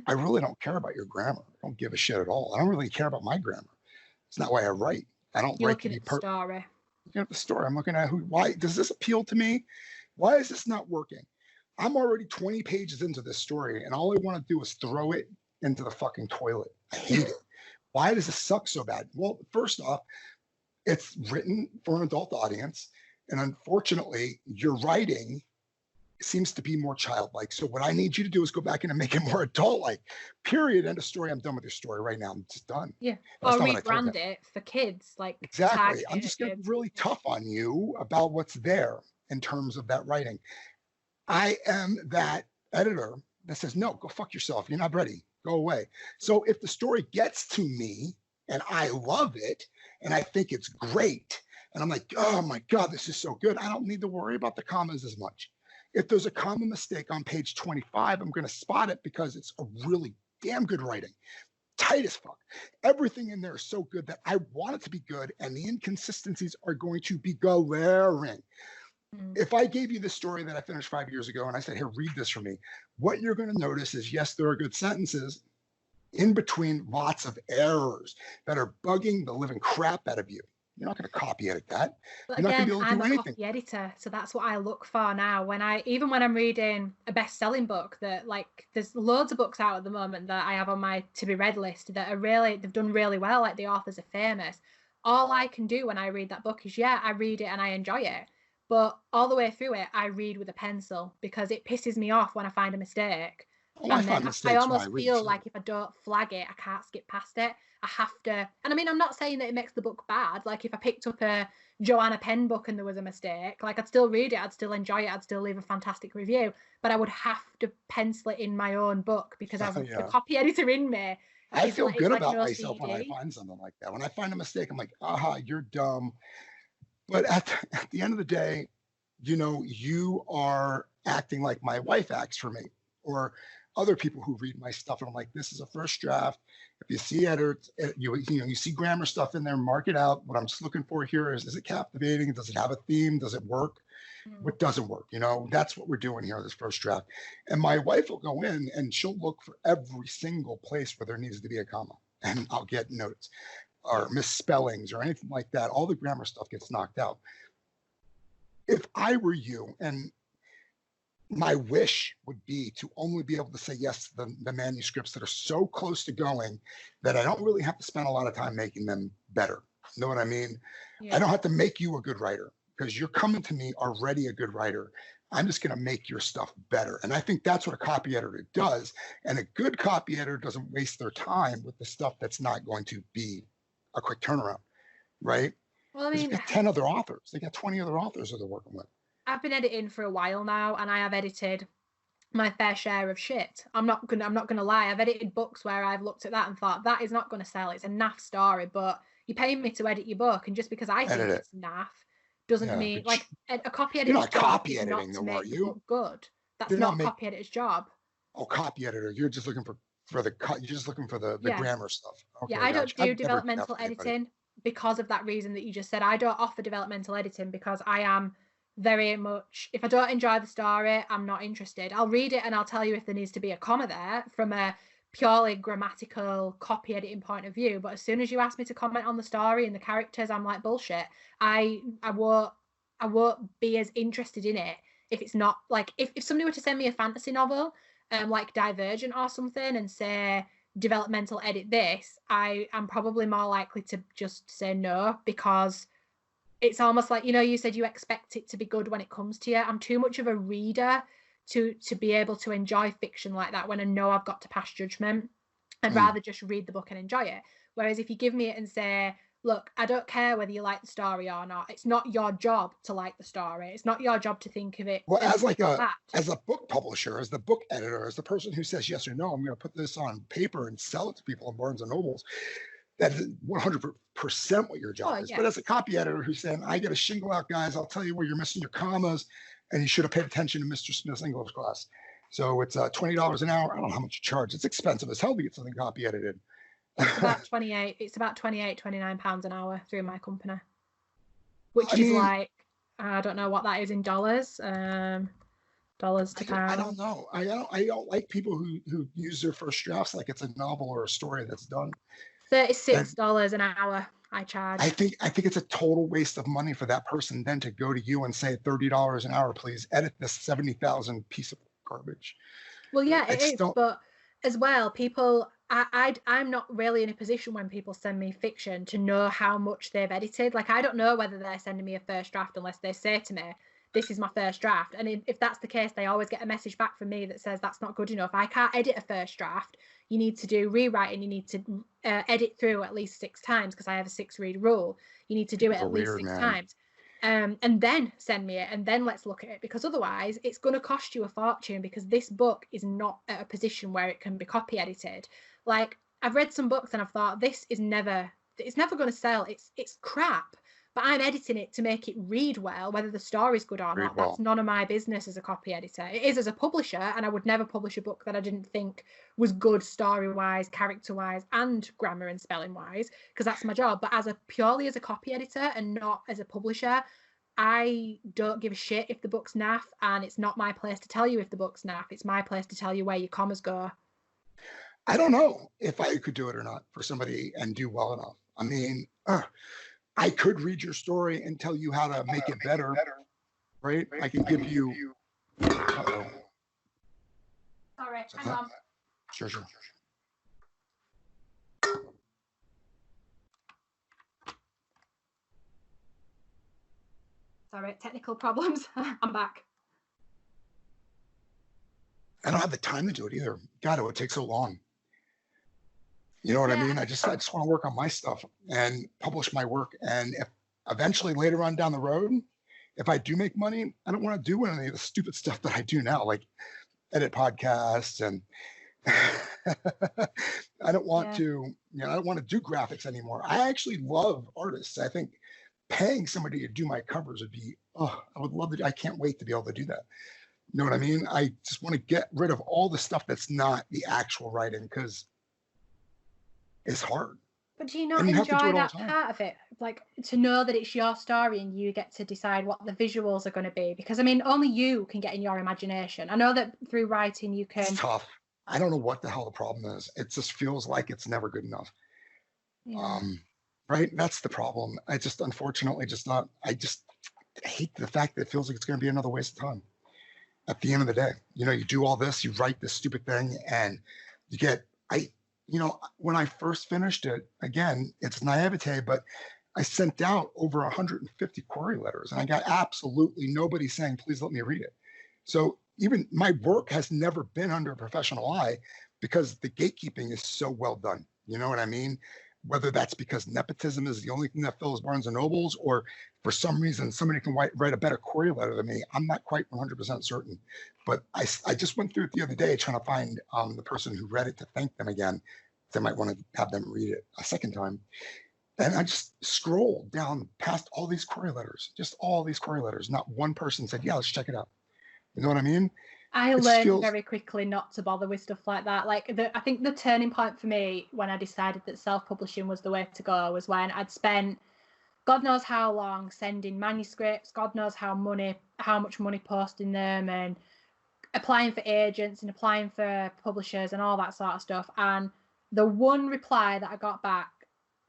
I really don't care about your grammar. I don't give a shit at all. I don't really care about my grammar. It's not why I write. I don't write to be story. Looking at the story. I'm looking at why does this appeal to me? Why is this not working? I'm already 20 pages into this story, and all I want to do is throw it into the fucking toilet. I hate it. Why does this suck so bad? Well, first off, it's written for an adult audience, and unfortunately, your writing seems to be more childlike. So what I need you to do is go back in and make it more adult-like. Period. End of story. I'm done with your story right now. I'm just done. Yeah. Or rebrand it for kids. Like exactly. I'm just getting really tough on you about what's there in terms of that writing. I am that editor that says, no, go fuck yourself. You're not ready. Go away. So if the story gets to me and I love it and I think it's great, and I'm like, oh my God, this is so good, I don't need to worry about the commas as much. If there's a comma mistake on page 25, I'm going to spot it because it's a really damn good writing. Tight as fuck. Everything in there is so good that I want it to be good, and the inconsistencies are going to be glaring. If I gave you the story that I finished 5 years ago and I said, here, read this for me, what you're going to notice is, yes, there are good sentences in between, lots of errors that are bugging the living crap out of you. You're not going to copy edit that. But You're again, not going to be able to do anything. Copy editor, so that's what I look for now. Even when I'm reading a best-selling book, that like there's loads of books out at the moment that I have on my to be read list that are they've done really well. Like the authors are famous. All I can do when I read that book is I read it and I enjoy it. But all the way through it, I read with a pencil because it pisses me off when I find a mistake. Oh, and then I almost feel like if I don't flag it, I can't skip past it. I have to. And I mean, I'm not saying that it makes the book bad. Like if I picked up a Joanna Penn book and there was a mistake, like I'd still read it, I'd still enjoy it, I'd still leave a fantastic review. But I would have to pencil it in my own book because I've the copy editor in me. I feel good about myself when I find something like that. When I find a mistake, I'm like, aha, you're dumb. But at the end of the day, you are acting like my wife acts for me, or other people who read my stuff. And I'm like, this is a first draft. If you see editors, you see grammar stuff in there, mark it out. What I'm just looking for here is it captivating? Does it have a theme? Does it work? What doesn't work? That's what we're doing here in this first draft. And my wife will go in and she'll look for every single place where there needs to be a comma, and I'll get notes or misspellings or anything like that. All the grammar stuff gets knocked out. If I were you, and my wish would be to only be able to say yes to the manuscripts that are so close to going that I don't really have to spend a lot of time making them better. You know what I mean? Yeah. I don't have to make you a good writer because you're coming to me already a good writer. I'm just going to make your stuff better. And I think that's what a copy editor does. And a good copy editor doesn't waste their time with the stuff that's not going to be a quick turnaround, right? Well, I mean, they've got 10 other authors. They got 20 other authors that they're working with. I've been editing for a while now, and I have edited my fair share of shit. I'm not gonna lie. I've edited books where I've looked at that and thought that is not gonna sell. It's a naff story, but you're paying me to edit your book, and just because I Edit think it. it's naff doesn't Yeah, mean but like a copy you're editor's not job copy is not editing to though, are make the you? book good. That's You're not not a copy editor's job. Oh, copy editor. You're just looking for the cut. You're just looking for the Yeah. grammar stuff. Okay, Yeah, I don't gotcha. do I've never done that developmental for anybody. editing because of that reason that you just said. I don't offer developmental editing because I am very much, if I don't enjoy the story, I'm not interested. I'll read it and I'll tell you if there needs to be a comma there from a purely grammatical copy editing point of view. But as soon as you ask me to comment on the story and the characters, I'm like, bullshit. I won't be as interested in it if it's not like if somebody were to send me a fantasy novel, like Divergent or something, and say developmental edit this, I am probably more likely to just say no, because it's almost like, you said you expect it to be good when it comes to you. I'm too much of a reader to be able to enjoy fiction like that when I know I've got to pass judgment. I'd rather just read the book and enjoy it. Whereas if you give me it and say, look, I don't care whether you like the story or not. It's not your job to like the story. It's not your job to think of it. Well, as like bad. as a book publisher, as the book editor, as the person who says yes or no, I'm going to put this on paper and sell it to people in Barnes and Nobles. That is 100% what your job is. Yeah. But as a copy editor who's saying, I got to shingle out, guys, I'll tell you where you're missing your commas, and you should have paid attention to Mr. Smith's English class. So it's $20 an hour. I don't know how much you charge. It's expensive as hell to get something copy edited. It's about 28. It's about 28, 29 pounds an hour through my company, which is like, I don't know what that is in dollars. Dollars to pounds. I don't know. I don't like people who use their first drafts like it's a novel or a story that's done. $36 an hour I charge. I think it's a total waste of money for that person then to go to you and say $30 an hour, please edit this 70,000 piece of garbage. Well, yeah, it is, but as well, people, I'm not really in a position when people send me fiction to know how much they've edited. Like, I don't know whether they're sending me a first draft unless they say to me, this is my first draft. And if that's the case, they always get a message back from me that says that's not good enough. I can't edit a first draft. You need to do rewriting. You need to edit through at least 6 times because I have a 6-read rule. You need to do it at least 6 times. And then send me it, and then let's look at it, because otherwise it's going to cost you a fortune, because this book is not at a position where it can be copy edited. Like, I've read some books and I've thought it's never going to sell. It's crap, but I'm editing it to make it read well. Whether the story's good or not, that's none of my business as a copy editor. It is as a publisher, and I would never publish a book that I didn't think was good story-wise, character-wise, and grammar and spelling-wise, because that's my job. But purely as a copy editor and not as a publisher, I don't give a shit if the book's naff, and it's not my place to tell you if the book's naff. It's my place to tell you where your commas go. I don't know if I could do it or not for somebody and do well enough. I mean, I could read your story and tell you how to make it better, right? I can give you. Sorry, hang on. Sure. Sorry, technical problems. I'm back. I don't have the time to do it either. God, it would take so long. You know what I mean? I just want to work on my stuff and publish my work. And if eventually later on down the road, if I do make money, I don't want to do any of the stupid stuff that I do now, like edit podcasts, and I don't want to, I don't want to do graphics anymore. I actually love artists. I think paying somebody to do my covers would be, I would love it. I can't wait to be able to do that. You know what I mean? I just want to get rid of all the stuff that's not the actual writing, because it's hard. But do you not enjoy that part of it? Like, to know that it's your story and you get to decide what the visuals are going to be? Because, I mean, only you can get in your imagination. I know that through writing you can... It's tough. I don't know what the hell the problem is. It just feels like it's never good enough. Yeah. Right? That's the problem. I just, unfortunately, I hate the fact that it feels like it's going to be another waste of time. At the end of the day, you do all this, you write this stupid thing, and you get, when I first finished it, again, it's naivete, but I sent out over 150 query letters, and I got absolutely nobody saying, please let me read it. So even my work has never been under a professional eye, because the gatekeeping is so well done. You know what I mean? whether that's because nepotism is the only thing that fills Barnes and Nobles, or for some reason somebody can write a better query letter than me. I'm not quite 100% certain, but I just went through it the other day trying to find the person who read it to thank them again. They might want to have them read it a second time. And I just scrolled down past all these query letters, just all these query letters. Not one person said, yeah, let's check it out. You know what I mean? I learned very quickly not to bother with stuff like that. Like, I think the turning point for me when I decided that self-publishing was the way to go was when I'd spent God knows how long sending manuscripts, God knows how much money posting them, and applying for agents and applying for publishers and all that sort of stuff. And the one reply that I got back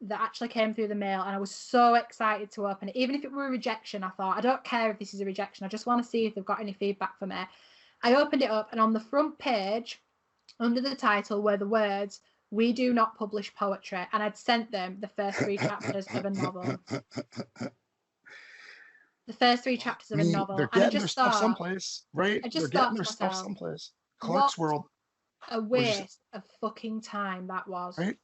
that actually came through the mail, and I was so excited to open it, even if it were a rejection, I thought, I don't care if this is a rejection, I just want to see if they've got any feedback for me. I opened it up, and on the front page, under the title, were the words, "We do not publish poetry," and I'd sent them the first 3 chapters of a novel. The first 3 chapters of a novel. They're getting their stuff someplace, right? They're getting their stuff someplace. Clark's World. A waste of fucking time that was. Right?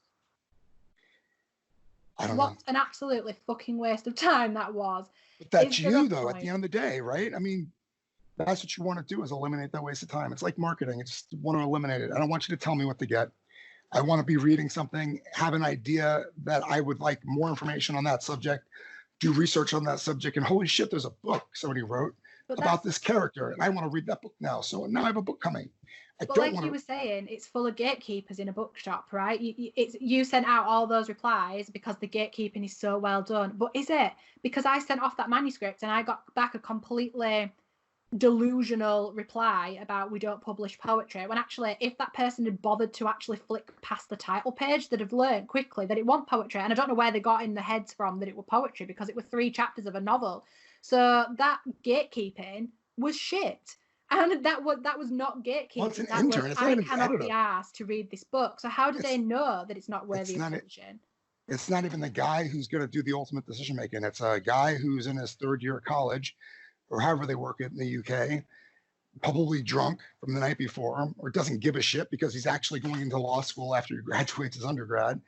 I don't know. What an absolutely fucking waste of time that was. But that's you, though, at the end of the day, right? I mean, that's what you want to do, is eliminate that waste of time. It's like marketing. It's just want to eliminate it. I don't want you to tell me what to get. I want to be reading something, have an idea that I would like more information on that subject, do research on that subject, and holy shit, there's a book somebody wrote about this character, and I want to read that book now. So now I have a book coming. But like you were saying, it's full of gatekeepers in a bookshop, right? You sent out all those replies because the gatekeeping is so well done. But is it? Because I sent off that manuscript and I got back a completely delusional reply about we don't publish poetry, when actually if that person had bothered to actually flick past the title page, they'd have learned quickly that it wasn't poetry. And I don't know where they got in their heads from that it were poetry, because it were 3 chapters of a novel. So that gatekeeping was shit. And that was not gatekeeping. Well, it's an intern. I cannot be asked to read this book. So how do they know that it's not worthy of publishing? It's not even the guy who's going to do the ultimate decision making. It's a guy who's in his 3rd year of college, or however they work it in the UK, probably drunk from the night before, or doesn't give a shit because he's actually going into law school after he graduates his undergrad.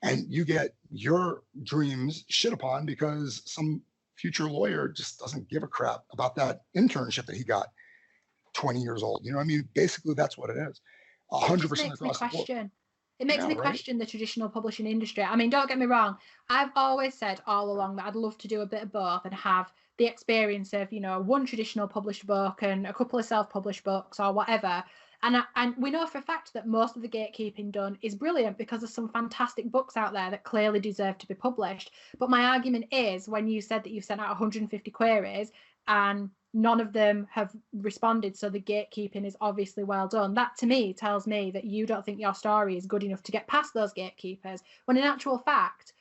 And you get your dreams shit upon because some future lawyer just doesn't give a crap about that internship that he got 20 years old. You know what I mean? Basically, that's what it is. 100% across the board. It makes me question the traditional publishing industry. I mean, don't get me wrong. I've always said all along that I'd love to do a bit of both and have the experience of, you know, one traditional published book and a couple of self-published books or whatever. And we know for a fact that most of the gatekeeping done is brilliant because there's some fantastic books out there that clearly deserve to be published. But my argument is, when you said that you sent out 150 queries and none of them have responded, so the gatekeeping is obviously well done, that to me tells me that you don't think your story is good enough to get past those gatekeepers, when in actual fact,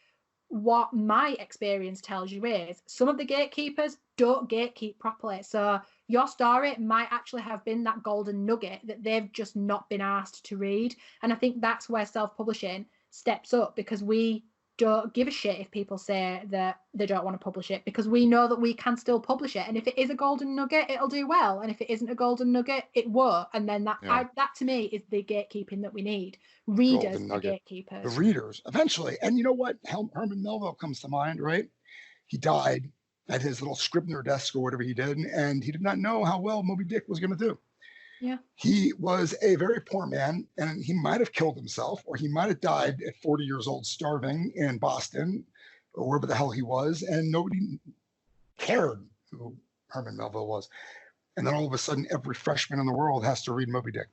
what my experience tells you is some of the gatekeepers don't gatekeep properly. So your story might actually have been that golden nugget that they've just not been asked to read. And I think that's where self-publishing steps up, because we don't give a shit if people say that they don't want to publish it, because we know that we can still publish it. And if it is a golden nugget, it'll do well. And if it isn't a golden nugget, it won't. And then that to me is the gatekeeping that we need. Readers, the gatekeepers. The readers, eventually. And you know what? Herman Melville comes to mind, right? He died at his little Scribner desk or whatever he did, and he did not know how well Moby Dick was going to do. Yeah. He was a very poor man, and he might have killed himself, or he might have died at 40 years old starving in Boston or wherever the hell he was, and nobody cared who Herman Melville was. And then all of a sudden, every freshman in the world has to read Moby Dick.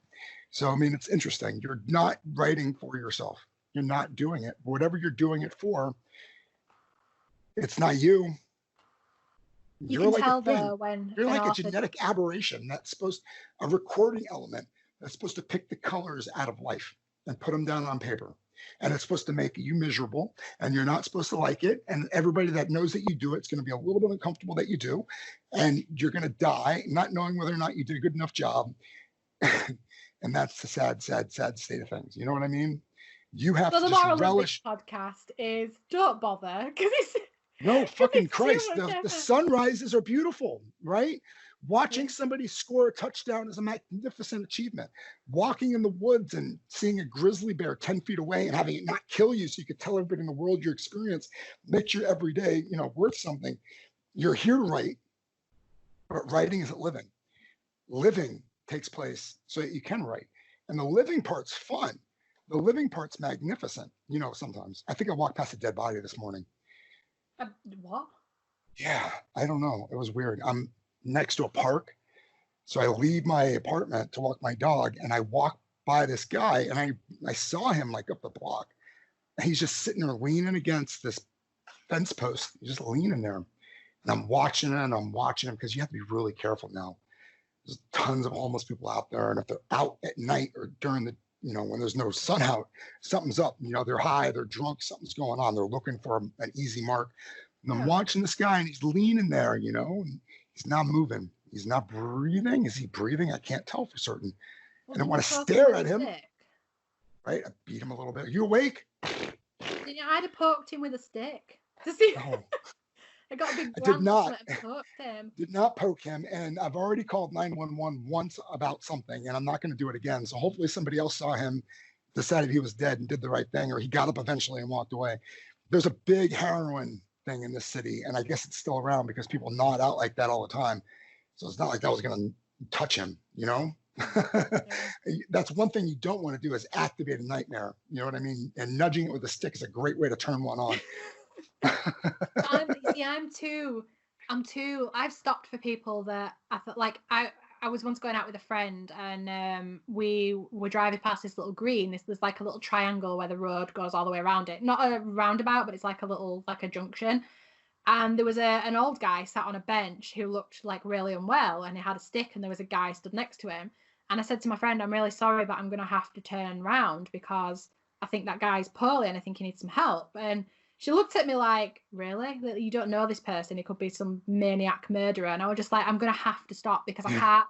So, I mean, it's interesting. You're not writing for yourself. You're not doing it. Whatever you're doing it for, it's not you. You're like a genetic aberration a recording element that's supposed to pick the colors out of life and put them down on paper. And it's supposed to make you miserable, and you're not supposed to like it. And everybody that knows that you do it's going to be a little bit uncomfortable that you do. And you're going to die not knowing whether or not you did a good enough job. And that's the sad, sad, sad state of things. You know what I mean? You have to just relish. The podcast is don't bother, because it's no fucking Christ. The sunrises are beautiful, right? Watching somebody score a touchdown is a magnificent achievement. Walking in the woods and seeing a grizzly bear 10 feet away and having it not kill you so you could tell everybody in the world your experience makes your everyday, worth something. You're here to write, but writing isn't living. Living takes place so that you can write. And the living part's fun. The living part's magnificent. Sometimes. I think I walked past a dead body this morning. What? Yeah, I don't know. It was weird. I'm next to a park. So I leave my apartment to walk my dog, and I walk by this guy, and I saw him like up the block. And he's just sitting there leaning against this fence post. He's just leaning there. And I'm watching him because you have to be really careful now. There's tons of homeless people out there. And if they're out at night or during the, when there's no sun out, something's up. They're high, they're drunk, something's going on. They're looking for an easy mark. And I'm watching this guy, and he's leaning there, and he's not moving. He's not breathing. Is he breathing? I can't tell for certain. Well, and I want to stare at him. Right? I beat him a little bit. Are you awake? I'd have poked him with a stick. To see. Oh. I got a big glance and poked him. Did not poke him. And I've already called 911 once about something, and I'm not going to do it again. So hopefully somebody else saw him, decided he was dead and did the right thing, or he got up eventually and walked away. There's a big heroin thing in this city, and I guess it's still around because people nod out like that all the time. So it's not like that was going to touch him, Yeah. That's one thing you don't want to do is activate a nightmare. You know what I mean? And nudging it with a stick is a great way to turn one on. I've stopped for people that I thought, like, I was once going out with a friend, and we were driving past this little green. There's like a little triangle where the road goes all the way around it. Not a roundabout, but it's like a junction. And there was an old guy sat on a bench who looked like really unwell, and he had a stick, and there was a guy stood next to him. And I said to my friend, I'm really sorry, but I'm going to have to turn around because I think that guy's poorly and I think he needs some help. And she looked at me like, really? You don't know this person. It could be some maniac murderer. And I was just like, I'm going to have to stop because I can't.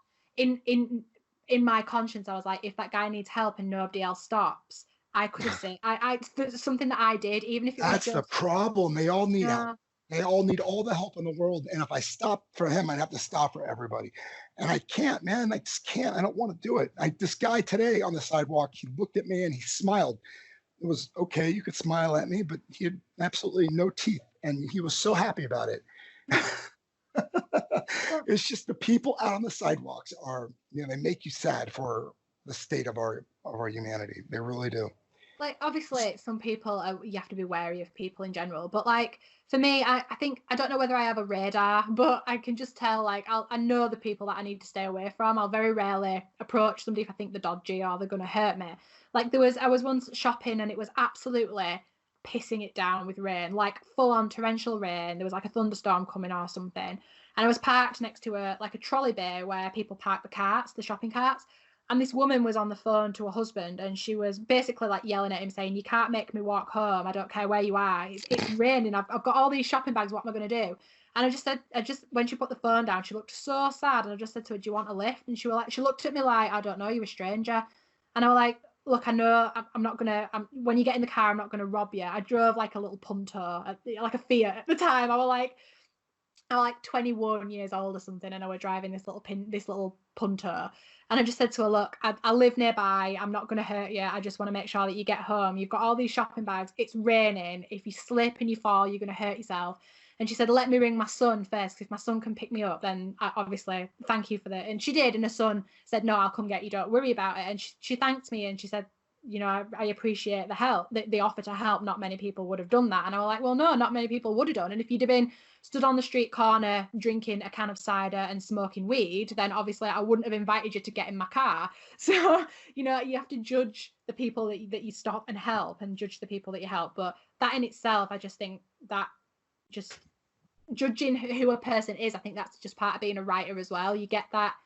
In my conscience, I was like, if that guy needs help and nobody else stops, I could have said, it's something that I did, even if it was That's the problem. They all need help. They all need all the help in the world. And if I stop for him, I'd have to stop for everybody. And I can't, man. I just can't. I don't want to do it. This guy today on the sidewalk, he looked at me and he smiled. It was okay. You could smile at me, but he had absolutely no teeth. And he was so happy about it. It's just the people out on the sidewalks are, they make you sad for the state of our humanity. They really do. Like, obviously, some people, you have to be wary of people in general. But, like, for me, I think, I don't know whether I have a radar, but I can just tell, like, I know the people that I need to stay away from. I'll very rarely approach somebody if I think they're dodgy or they're going to hurt me. Like, I was once shopping and it was absolutely pissing it down with rain, like full-on torrential rain. There was like a thunderstorm coming or something. And I was parked next to a trolley bay where people park the shopping carts. And this woman was on the phone to her husband, and she was basically like yelling at him, saying, "You can't make me walk home. I don't care where you are. It's raining. I've got all these shopping bags. What am I going to do?" And I just when she put the phone down, she looked so sad. And I just said to her, "Do you want a lift?" And she looked at me like, "I don't know. You're a stranger." And I was like, "Look, I know I'm not gonna. When you get in the car, I'm not gonna rob you." I drove like a little Punto, like a Fiat at the time. I was like 21 years old or something, and I was driving this little Punto. And I just said to her, "Look, I live nearby. I'm not going to hurt you. I just want to make sure that you get home. You've got all these shopping bags. It's raining. If you slip and you fall, you're going to hurt yourself." And she said, "Let me ring my son first. If my son can pick me up, then obviously thank you for that." And she did. And her son said, "No, I'll come get you. Don't worry about it." And she thanked me and she said, "I appreciate the help, the offer to help. Not many people would have done that." And I was like, "Well, no, not many people would have done. And if you'd have been stood on the street corner drinking a can of cider and smoking weed, then obviously I wouldn't have invited you to get in my car." So, you have to judge the people that you stop and help, and judge the people that you help. But that in itself, I just think that just judging who a person is, I think that's just part of being a writer as well. You get that.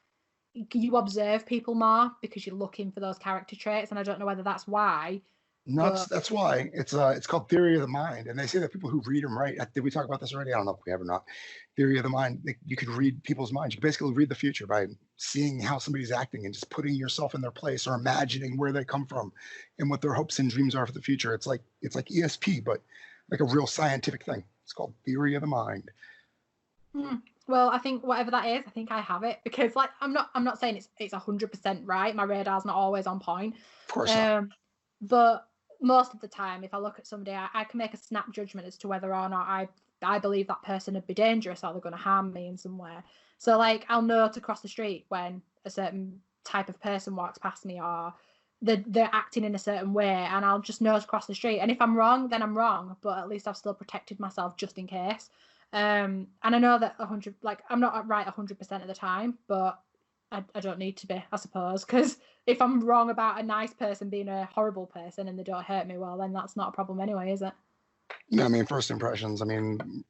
You observe people more because you're looking for those character traits, and I don't know whether that's why. No, that's why it's called theory of the mind, and they say that people who read and write. Did we talk about this already? I don't know if we have or not. Theory of the mind. You could read people's minds. You can basically read the future by seeing how somebody's acting and just putting yourself in their place or imagining where they come from and what their hopes and dreams are for the future. It's like ESP, but like a real scientific thing. It's called theory of the mind. Well, I think whatever that is, I think I have it, because like I'm not saying it's 100% right. My radar's not always on point. Of course not. But most of the time, if I look at somebody, I can make a snap judgment as to whether or not I believe that person would be dangerous or they're going to harm me in some way. So like I'll know to cross the street when a certain type of person walks past me, or they're acting in a certain way, and I'll just know to cross the street. And if I'm wrong, then I'm wrong, but at least I've still protected myself just in case. And I know that I'm not right 100% of the time, but I don't need to be, I suppose, because if I'm wrong about a nice person being a horrible person and they don't hurt me, well, then that's not a problem anyway, is it? No, I mean, first impressions. I mean,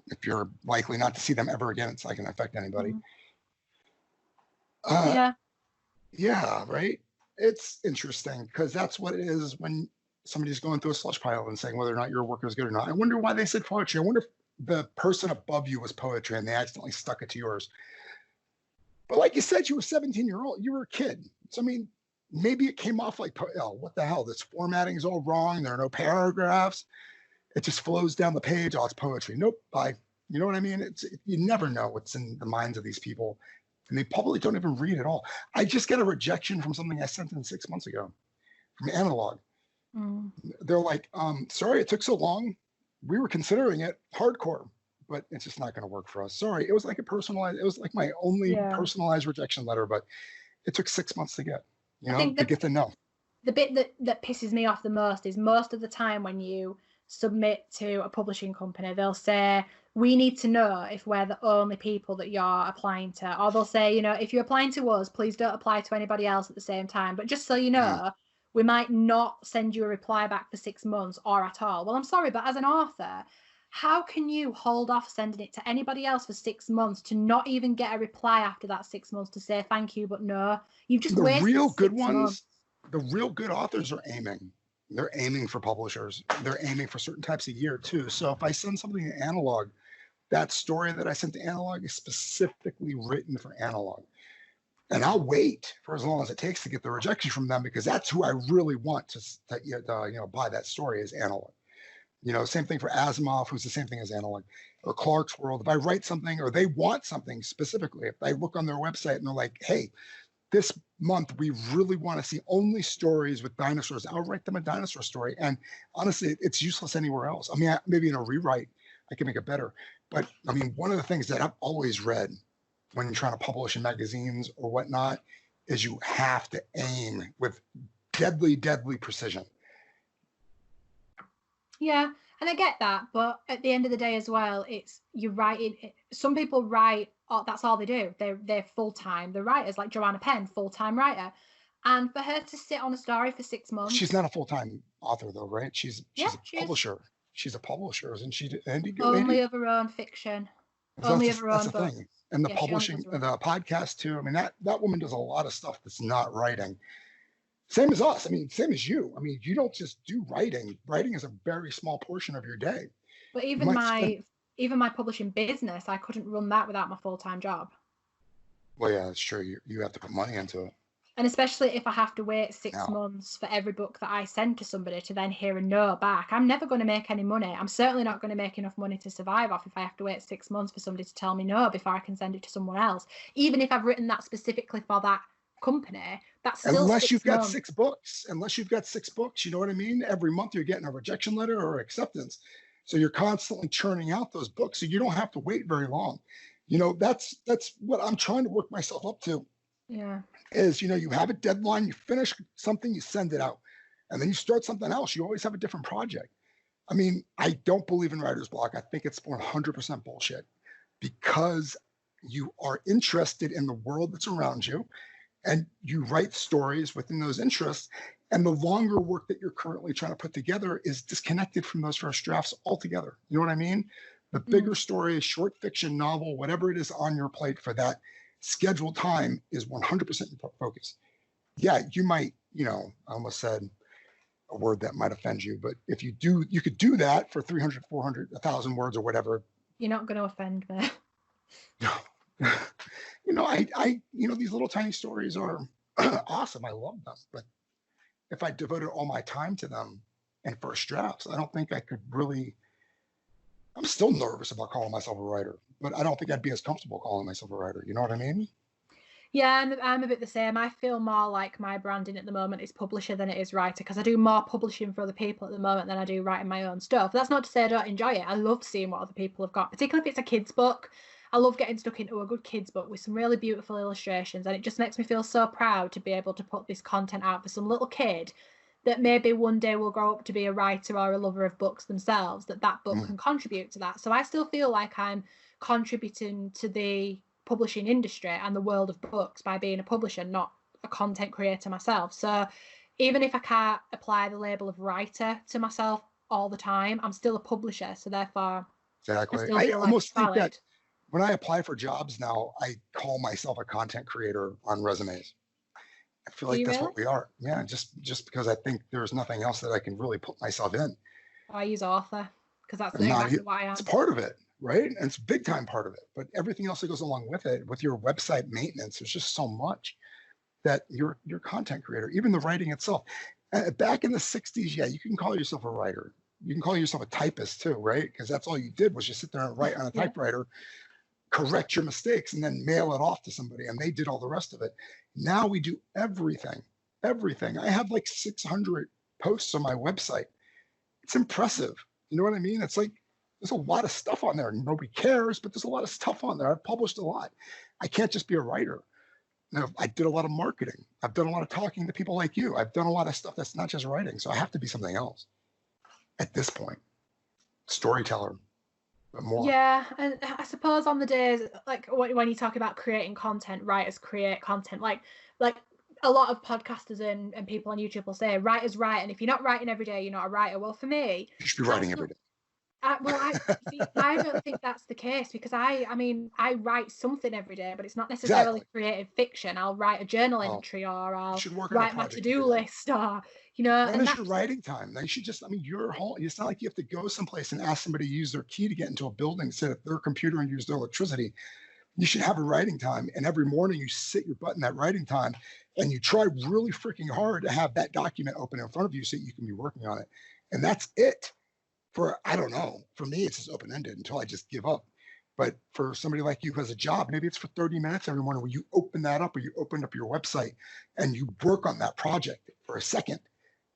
if you're likely not to see them ever again, it's not going to affect anybody. Yeah. Yeah, right. It's interesting because that's what it is when somebody's going through a slush pile and saying whether or not your work is good or not. I wonder why they said poetry. I wonder if the person above you was poetry and they accidentally stuck it to yours. But like you said, you were 17-year-old. You were a kid. So, I mean, maybe it came off like, oh, what the hell? This formatting is all wrong. There are no paragraphs. It just flows down the page. Oh, it's poetry. Nope. Bye. You know what I mean? You never know what's in the minds of these people. And they probably don't even read at all. I just got a rejection from something I sent in 6 months ago from MacLeod. They're like, sorry, it took so long. We were considering it hardcore, but it's just not going to work for us. Sorry. It was like it was like my only personalized rejection letter, but it took 6 months to get, to get to know. The bit that pisses me off the most is most of the time when you submit to a publishing company, they'll say, we need to know if we're the only people that you're applying to. Or they'll say, if you're applying to us, please don't apply to anybody else at the same time. But just so you know, we might not send you a reply back for 6 months or at all. Well, I'm sorry, but as an author, how can you hold off sending it to anybody else for 6 months to not even get a reply after that 6 months to say thank you, but no, you've just wasted the real good ones. Months. The real good authors are aiming. They're aiming for publishers. They're aiming for certain types of year too. So if I send something to Analog, that story that I sent to Analog is specifically written for Analog. And I'll wait for as long as it takes to get the rejection from them, because that's who I really want to buy that story is Analog. Same thing for Asimov, who's the same thing as Analog, or Clark's World. If I write something or they want something specifically, if I look on their website and they're like, hey, this month we really want to see only stories with dinosaurs, I'll write them a dinosaur story. And honestly, it's useless anywhere else. I mean, maybe in a rewrite, I can make it better. But I mean, one of the things that I've always read when you're trying to publish in magazines or whatnot is you have to aim with deadly, deadly precision. Yeah, and I get that, but at the end of the day as well, it's you're writing. Some people write, that's all they do. They're full-time. They're writers, like Joanna Penn, full-time writer. And for her to sit on a story for 6 months. She's not a full-time author though, right? She's a publisher. She's a publisher, isn't she? Only of her own fiction. Only of her own books. Thing. And the publishing, the podcast too. I mean, that woman does a lot of stuff that's not writing. Same as us. I mean, same as you. I mean, you don't just do writing. Writing is a very small portion of your day. But even my publishing business, I couldn't run that without my full-time job. Well, yeah, that's true. You have to put money into it. And especially if I have to wait 6 months for every book that I send to somebody to then hear a no back, I'm never going to make any money. I'm certainly not going to make enough money to survive off if I have to wait 6 months for somebody to tell me no before I can send it to someone else. Even if I've written that specifically for that company, that's still unless you've got months. 6 books. Unless you've got 6 books, you know what I mean? Every month you're getting a rejection letter or acceptance. So you're constantly churning out those books, so you don't have to wait very long. That's what I'm trying to work myself up to. Yeah. Is, you have a deadline, you finish something, you send it out, and then you start something else. You always have a different project. I mean, I don't believe in writer's block. I think it's 100% bullshit, because you are interested in the world that's around you and you write stories within those interests. And the longer work that you're currently trying to put together is disconnected from those first drafts altogether. You know what I mean? The bigger story, short fiction, novel, whatever it is on your plate for that scheduled time is 100% focus. Yeah, you might, I almost said a word that might offend you, but if you could do that for 300, 400, 1,000 words or whatever. You're not going to offend me. These little tiny stories are awesome. I love them. But if I devoted all my time to them in first drafts, I don't think I could really. I'm still nervous about calling myself a writer. but I don't think I'd be as comfortable calling myself a writer. You know what I mean? Yeah, I'm a bit the same. I feel more like my branding at the moment is publisher than it is writer, because I do more publishing for other people at the moment than I do writing my own stuff. That's not to say I don't enjoy it. I love seeing what other people have got, particularly if it's a kid's book. I love getting stuck into a good kid's book with some really beautiful illustrations, and it just makes me feel so proud to be able to put this content out for some little kid that maybe one day will grow up to be a writer or a lover of books themselves, that book can contribute to that. So I still feel like I'm contributing to the publishing industry and the world of books by being a publisher, not a content creator myself. So even if I can't apply the label of writer to myself all the time, I'm still a publisher. So therefore, Exactly. I still I feel like almost it's think valid. that when I apply for jobs now, I call myself a content creator on resumes. I feel Do like you that's really? what we are. Yeah, just because I think there's nothing else that I can really put myself in. I use author because that's I'm not, exactly what I it's am. part of it, right? And it's a big time part of it. But everything else that goes along with it, with your website maintenance, there's just so much that you're content creator, even the writing itself. Back in the 60s, yeah, you can call yourself a writer. You can call yourself a typist too, right? Because that's all you did was just sit there and write on a Yeah. typewriter, correct your mistakes, and then mail it off to somebody, and they did all the rest of it. Now we do everything, everything. I have like 600 posts on my website. It's impressive. You know what I mean? It's like there's a lot of stuff on there. Nobody cares, but there's a lot of stuff on there. I've published a lot. I can't just be a writer. Now, I did a lot of marketing. I've done a lot of talking to people like you. I've done a lot of stuff that's not just writing. So I have to be something else at this point. Storyteller, but more. Yeah, and I suppose on the days like when you talk about creating content, writers create content. Like a lot of podcasters and people on YouTube will say writers write, and if you're not writing every day, you're not a writer. Well, for me, You should be that's writing every not. day. I don't think that's the case, because I mean, I write something every day, but it's not necessarily Exactly. creative fiction. I'll write a journal Well, entry, or you I'll should work on a write my project to-do every day. list, or and When is your that's writing time? Now you should just, I mean, you're home. It's not like you have to go someplace and ask somebody to use their key to get into a building, set up their computer and use their electricity. You should have a writing time. And every morning you sit your butt in that writing time and you try really freaking hard to have that document open in front of you so you can be working on it. And that's it. For, I don't know, for me, it's just open ended until I just give up. But for somebody like you who has a job, maybe it's for 30 minutes every morning where you open that up, or you open up your website and you work on that project for a second.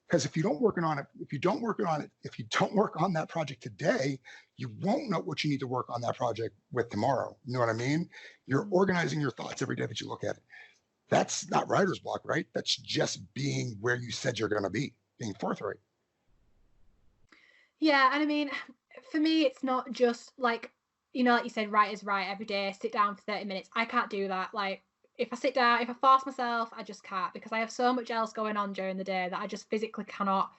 Because if you don't work on it, if you don't work on that project today, you won't know what you need to work on that project with tomorrow. You know what I mean? You're organizing your thoughts every day that you look at it. That's not writer's block, right? That's just being where you said you're going to be, being forthright. Yeah, and I mean, for me, it's not just like, like you said, writers write every day, sit down for 30 minutes. I can't do that. Like, if I sit down, if I force myself, I just can't, because I have so much else going on during the day that I just physically cannot.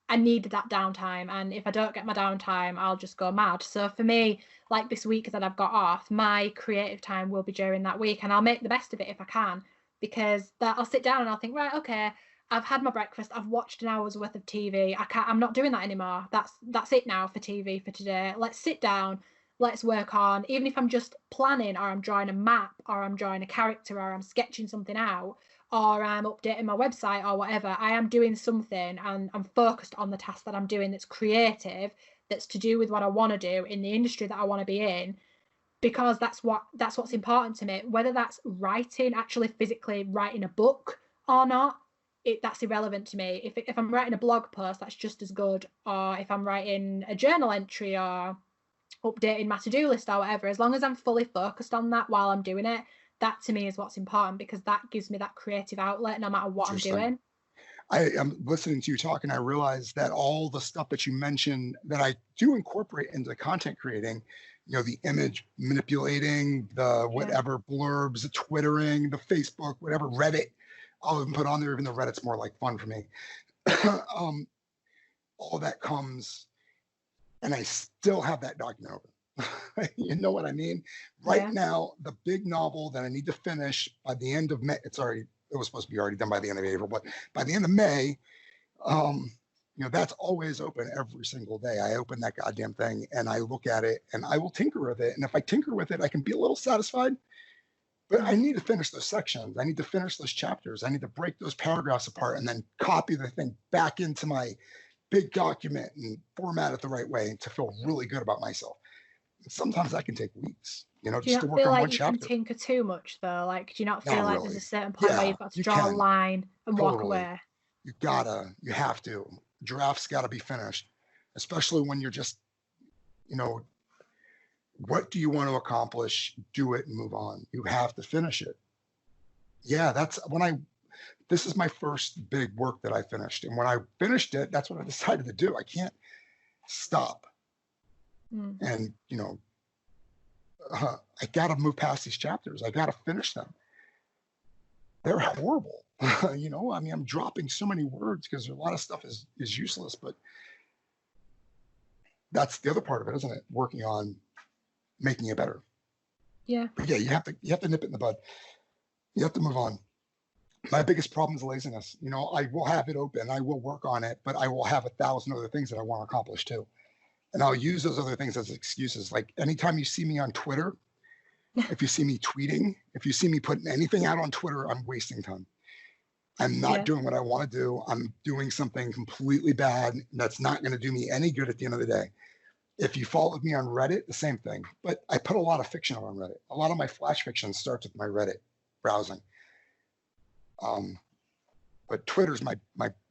I need that downtime. And if I don't get my downtime, I'll just go mad. So for me, like this week that I've got off, my creative time will be during that week, and I'll make the best of it if I can, because I'll sit down and I'll think, right, okay, I've had my breakfast, I've watched an hour's worth of TV. I'm not doing that anymore. That's it now for TV for today. Let's sit down, let's work on, even if I'm just planning, or I'm drawing a map, or I'm drawing a character, or I'm sketching something out, or I'm updating my website, or whatever. I am doing something and I'm focused on the task that I'm doing that's creative, that's to do with what I want to do in the industry that I want to be in, because that's what's important to me. Whether that's writing, actually physically writing a book or not, that's irrelevant to me. If I'm writing a blog post, that's just as good. Or if I'm writing a journal entry or updating my to-do list or whatever, as long as I'm fully focused on that while I'm doing it, that to me is what's important, because that gives me that creative outlet no matter what I'm doing. I am listening to you talk, and I realize that all the stuff that you mentioned that I do incorporate into content creating, the image manipulating, the whatever blurbs, the Twittering, the Facebook, whatever, Reddit, I'll even put on there, even though Reddit's more like fun for me. All that comes, and I still have that document open. You know what I mean? Right now, the big novel that I need to finish by the end of May, it was supposed to be already done by the end of April, but by the end of May, that's always open every single day. I open that goddamn thing and I look at it and I will tinker with it. And if I tinker with it, I can be a little satisfied, but I need to finish those sections. I need to finish those chapters. I need to break those paragraphs apart and then copy the thing back into my big document and format it the right way to feel really good about myself. sometimes that can take weeks, you know, Do you just to not work feel on like one you can chapter. tinker too much though? Like, do you not feel Not like there's a really. certain point where Yeah, you've got to you draw a can. line and walk Totally. away? You have to. Drafts got to be finished, especially when you're just, you know, what do you want to accomplish? Do it and move on. You have to finish it. Yeah, this is my first big work that I finished. And when I finished it, that's what I decided to do. I can't stop. And, you know, I got to move past these chapters. I got to finish them. They're horrible. You know, I mean, I'm dropping so many words because a lot of stuff is useless, but that's the other part of it, isn't it? Working on making it better. Yeah. But yeah, you have to nip it in the bud. You have to move on. My biggest problem is laziness. You know, I will have it open, I will work on it, but I will have 1,000 other things that I want to accomplish too. And I'll use those other things as excuses. Like anytime you see me on Twitter, if you see me tweeting, if you see me putting anything out on Twitter, I'm wasting time. I'm not doing what I want to do. I'm doing something completely bad that's not going to do me any good at the end of the day. If you follow me on Reddit, the same thing. But I put a lot of fiction on Reddit. A lot of my flash fiction starts with my Reddit browsing. But Twitter's my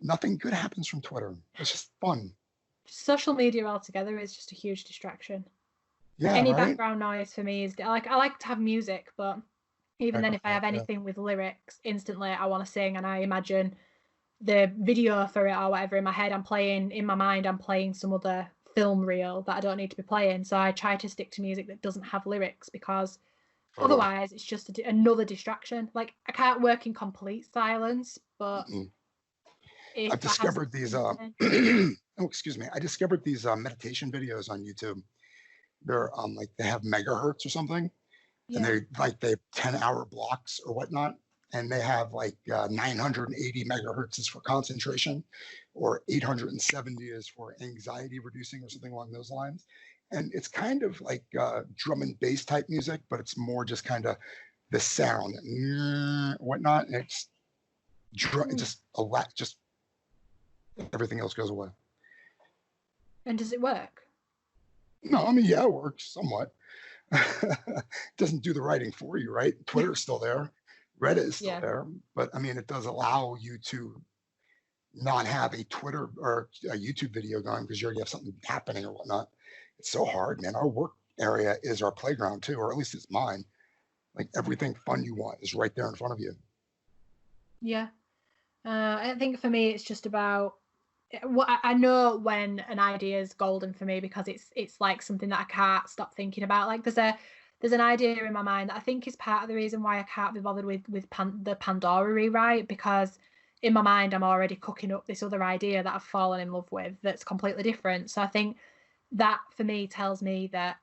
nothing good happens from Twitter. It's just fun. Social media altogether is just a huge distraction. Yeah, Any right? background noise for me is like, I like to have music, but even then, if I have Yeah. anything with lyrics, instantly I want to sing, and I imagine the video for it or whatever in my head. In my mind, I'm playing some other film reel that I don't need to be playing. So I try to stick to music that doesn't have lyrics, because otherwise it's just another distraction. Like, I can't work in complete silence, but if I've discovered these oh, excuse me. I discovered these meditation videos on YouTube. They're like they have megahertz or something, and they 10-hour blocks or whatnot, and they have like 980 megahertz is for concentration, or 870 is for anxiety reducing or something along those lines. And it's kind of like drum and bass type music, but it's more just kind of the sound and whatnot. And it's just a lot, just everything else goes away. And does it work? No, I mean, yeah, it works somewhat. Doesn't do the writing for you, right? Twitter's still there, Reddit is still there, but I mean, it does allow you to not have a Twitter or a YouTube video going because you already have something happening or whatnot. It's so hard, man. Our work area is our playground too, or at least it's mine. Like everything fun you want is right there in front of you. Yeah. I think for me, it's just about what I know when an idea is golden for me, because it's like something that I can't stop thinking about. Like there's an idea in my mind that I think is part of the reason why I can't be bothered with the Pandora rewrite, because in my mind I'm already cooking up this other idea that I've fallen in love with that's completely different. So I think that for me tells me that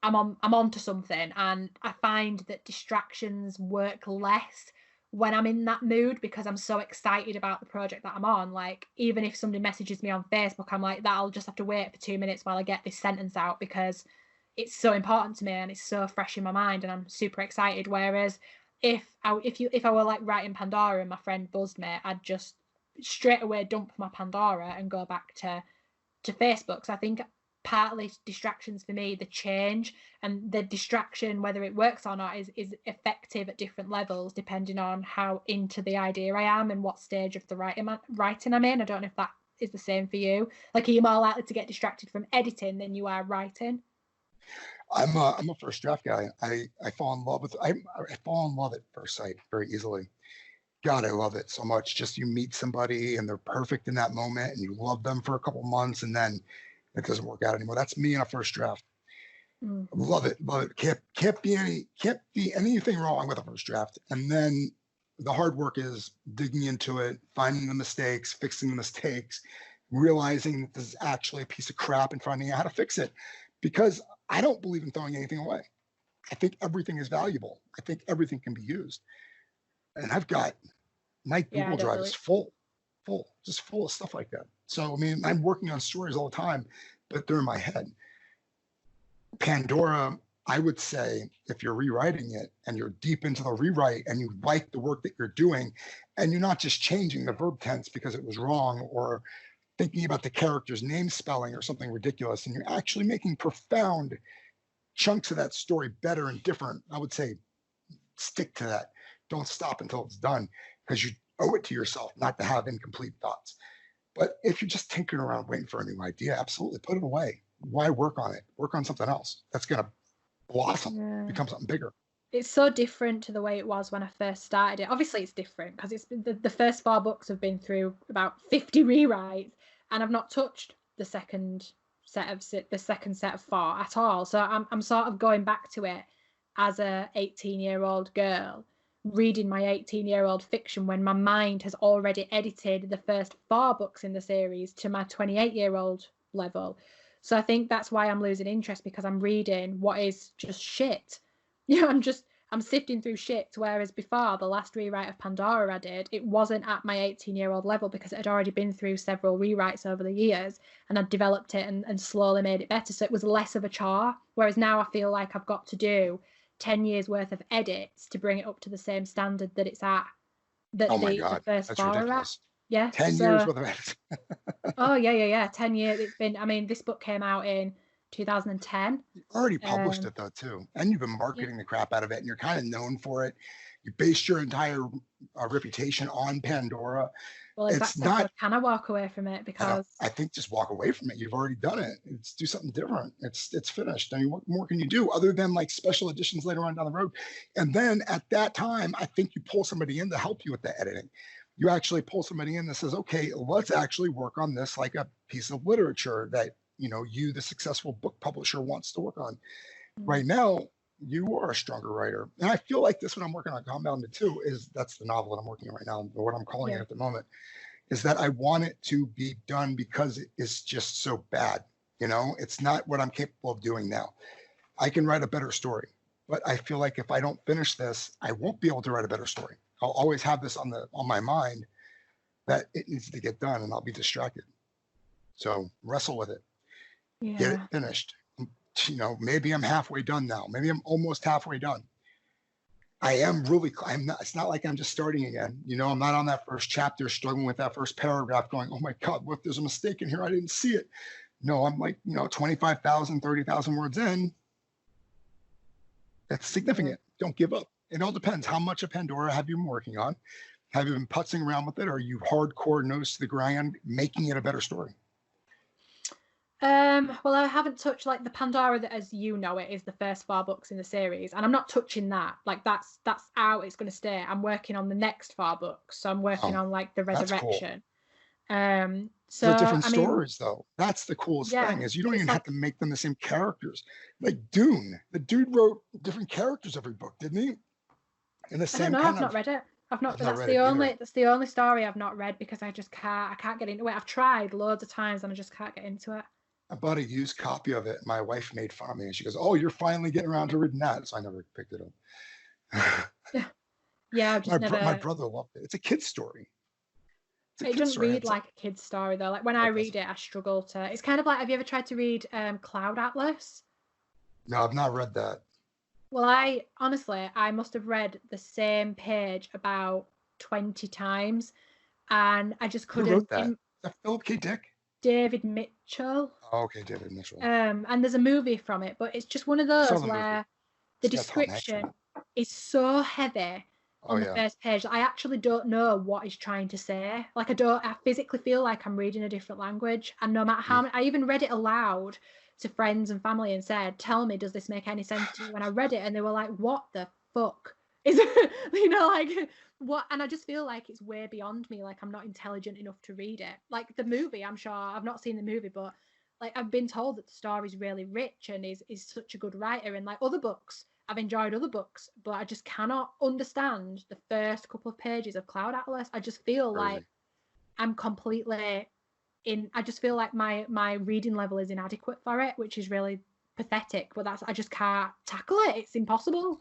I'm onto something, and I find that distractions work less when I'm in that mood, because I'm so excited about the project that I'm on. Like, even if somebody messages me on Facebook, I'm like, that'll just have to wait for 2 minutes while I get this sentence out, because it's so important to me and it's so fresh in my mind and I'm super excited. Whereas if I were like writing Pandora and my friend buzzed me, I'd just straight away dump my Pandora and go back to Facebook. So I think partly distractions for me, the change and the distraction, whether it works or not, is effective at different levels depending on how into the idea I am and what stage of the writing I'm in. I don't know if that is the same for you. Like, are you more likely to get distracted from editing than you are writing? I'm a first draft guy. I fall in love with I fall in love at first sight very easily. God, I love it so much. Just you meet somebody and they're perfect in that moment and you love them for a couple months and then it doesn't work out anymore. That's me in a first draft. Love it, love it. Can't be anything wrong with a first draft. And then the hard work is digging into it, finding the mistakes, fixing the mistakes, realizing that this is actually a piece of crap and finding out how to fix it. Because I don't believe in throwing anything away. I think everything is valuable. I think everything can be used. And I've got my Google Drive is full, just full of stuff like that. So, I mean, I'm working on stories all the time, but they're in my head. Pandora, I would say, if you're rewriting it and you're deep into the rewrite and you like the work that you're doing, and you're not just changing the verb tense because it was wrong, or thinking about the character's name spelling or something ridiculous, and you're actually making profound chunks of that story better and different, I would say stick to that. Don't stop until it's done, because you owe it to yourself not to have incomplete thoughts. But if you're just tinkering around waiting for a new idea, absolutely put it away. Why work on it? Work on something else that's going to blossom, become something bigger. It's so different to the way it was when I first started it. Obviously, it's different because it's the first 4 books have been through about 50 rewrites, and I've not touched the second set of 4 at all. So I'm sort of going back to it as a 18-year-old girl reading my 18-year-old fiction when my mind has already edited the first 4 books in the series to my 28-year-old level. So I think that's why I'm losing interest, because I'm reading what is just shit. I'm sifting through shit, whereas before, the last rewrite of Pandora I did, it wasn't at my 18-year-old level because it had already been through several rewrites over the years, and I'd developed it and slowly made it better. So it was less of a chore, whereas now I feel like I've got to do 10 years worth of edits to bring it up to the same standard that it's at, that Oh my the God, first that's 4 are at. ridiculous. Yeah. 10 years worth of edits. Oh, yeah. 10 years. It's been, I mean, this book came out in 2010. You already published it though too, and you've been marketing the crap out of it, and you're kind of known for it. You based your entire reputation on Pandora. Well, exactly. It's not. So can I walk away from it? Because I think just walk away from it. You've already done it. It's do something different. It's finished. I mean, what more can you do other than like special editions later on down the road? And then at that time, I think you pull somebody in to help you with the editing. You actually pull somebody in that says, okay, let's actually work on this like a piece of literature that, you, the successful book publisher, wants to work on. Right now, you are a stronger writer. And I feel like this, when I'm working on Compounded too, that's the novel that I'm working on right now, or what I'm calling it at the moment, is that I want it to be done because it is just so bad. It's not what I'm capable of doing now. I can write a better story, but I feel like if I don't finish this, I won't be able to write a better story. I'll always have this on my mind that it needs to get done, and I'll be distracted. So wrestle with it. Get it finished. Maybe I'm halfway done now. Maybe I'm almost halfway done. I'm not, it's not like I'm just starting again. I'm not on that first chapter struggling with that first paragraph going, oh my God, what if there's a mistake in here? I didn't see it. No, I'm like, 25,000, 30,000 words in. That's significant. Don't give up. It all depends. How much of Pandora have you been working on? Have you been putzing around with it? Or are you hardcore nose to the ground, making it a better story? Well, I haven't touched like the Pandora that, as you know it, is the first 4 books in the series, and I'm not touching that. Like that's how it's going to stay. I'm working on the next 4 books, so I'm working on like the Resurrection. Cool. So different stories though. That's the coolest thing, is you don't even have to make them the same characters. Like Dune, the dude wrote different characters every book, didn't he? In the same. I don't know. I've not read it. That's the only story I've not read because I can't get into it. I've tried loads of times and I just can't get into it. I bought a used copy of it. My wife made fun of me and she goes, "Oh, you're finally getting around to reading that." So I never picked it up. Yeah, I've just my brother loved it. It's a kid's story. It doesn't read like a kid's story though. Like when I read it, I struggle to. It's kind of like, have you ever tried to read Cloud Atlas? No, I've not read that. Well, I must have read the same page about 20 times, and I just couldn't. Who wrote that? Is that Philip K. Dick? David Mitchell. Oh, okay, David Mitchell. And there's a movie from it, but it's just one of those where the description is so heavy on the first page that I actually don't know what he's trying to say. Like I physically feel like I'm reading a different language, and no matter how many, I even read it aloud to friends and family and said, "Tell me, does this make any sense to you?" When I read it, and they were like, "What the fuck is it?" Like what? And I just feel like it's way beyond me. Like I'm not intelligent enough to read it. Like the movie, I'm sure I've not seen the movie, but like I've been told that the story's really rich and is such a good writer. And like other books, I've enjoyed other books, but I just cannot understand the first couple of pages of Cloud Atlas. I just feel like I'm completely in. I just feel like my reading level is inadequate for it, which is really pathetic. But I just can't tackle it. It's impossible.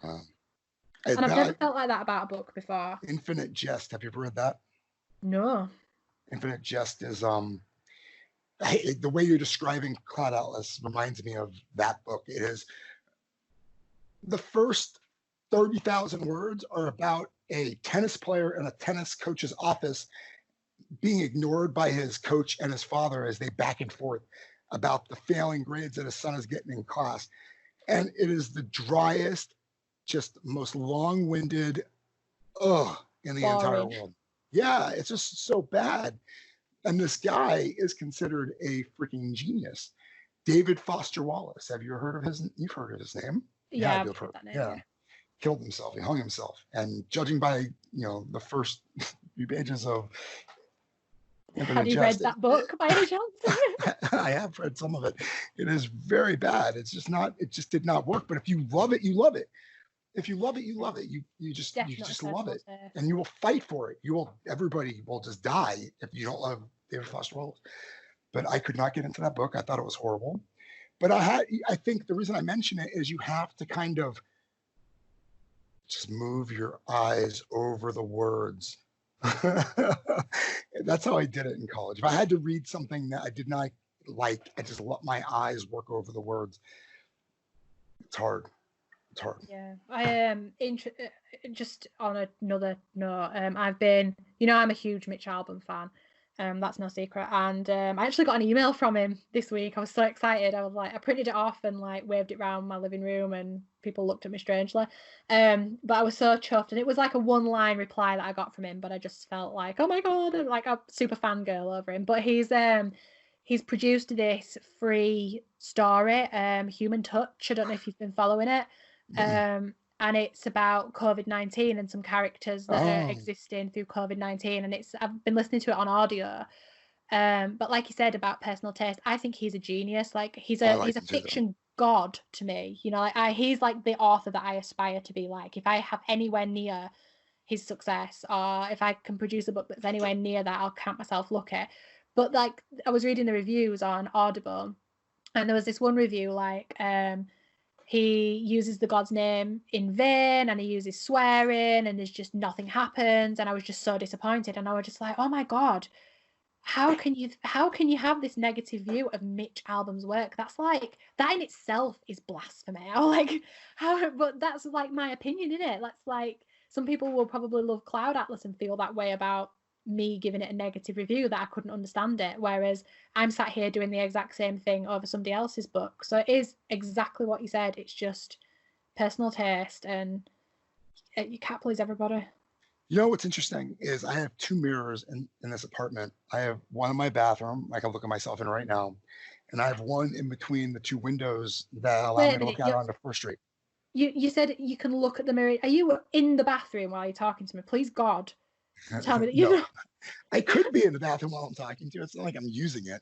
And I've never felt like that about a book before. Infinite Jest. Have you ever read that? No. Infinite Jest is the way you're describing Cloud Atlas reminds me of that book. It is the first 30,000 words are about a tennis player in a tennis coach's office being ignored by his coach and his father as they back and forth about the failing grades that his son is getting in class. And it is the driest, just most long-winded, in the entire world. Yeah, it's just so bad. And this guy is considered a freaking genius. David Foster Wallace. Have you heard of his? You've heard of his name? Yeah, I've heard that name. Yeah. Killed himself. He hung himself. And judging by the first few pages of Have you read that book by any chance? I have read some of it. It is very bad. It's just not. It just did not work. But if you love it, you love it. If you love it, you love it. You just love it, and you will fight for it. Everybody will just die if you don't love David Foster Wallace. But I could not get into that book. I thought it was horrible. But I think the reason I mention it is you have to kind of just move your eyes over the words. That's how I did it in college. If I had to read something that I did not like, I just let my eyes work over the words. It's hard. Yeah, I am just on another note. I've been, I'm a huge Mitch Albom fan. That's no secret. And I actually got an email from him this week. I was so excited. I was like, I printed it off and like waved it around my living room, and people looked at me strangely. But I was so chuffed, and it was like a one-line reply that I got from him. But I just felt like, oh my god, like a super fangirl over him. But he's produced this free story, Human Touch. I don't know if you've been following it. And it's about COVID-19 and some characters that are existing through COVID-19, and I've been listening to it on audio. But like you said about personal taste, I think he's a genius. Like he's a fiction god to me. He's like the author that I aspire to be like. If I have anywhere near his success, or if I can produce a book that's anywhere near that, I'll count myself lucky. But like I was reading the reviews on Audible, and there was this one review like he uses the god's name in vain, and he uses swearing, and there's just nothing happens. And I was just so disappointed, and I was just like, oh my god, how can you have this negative view of Mitch Albom's work? That's like, that in itself is blasphemy. Or like, but that's like my opinion, isn't it? That's like, some people will probably love Cloud Atlas and feel that way about me giving it a negative review, that I couldn't understand it, whereas I'm sat here doing the exact same thing over somebody else's book. So it is exactly what you said. It's just personal taste, and you can't please everybody. What's interesting is I have two mirrors in this apartment. I have one in my bathroom I can look at myself in right now, and I have one in between the two windows that allow me to look out onto First Street. You said you can look at the mirror. Are you in the bathroom while you're talking to me? Please God, tell me that you know. I could be in the bathroom while I'm talking to you. It's not like I'm using it.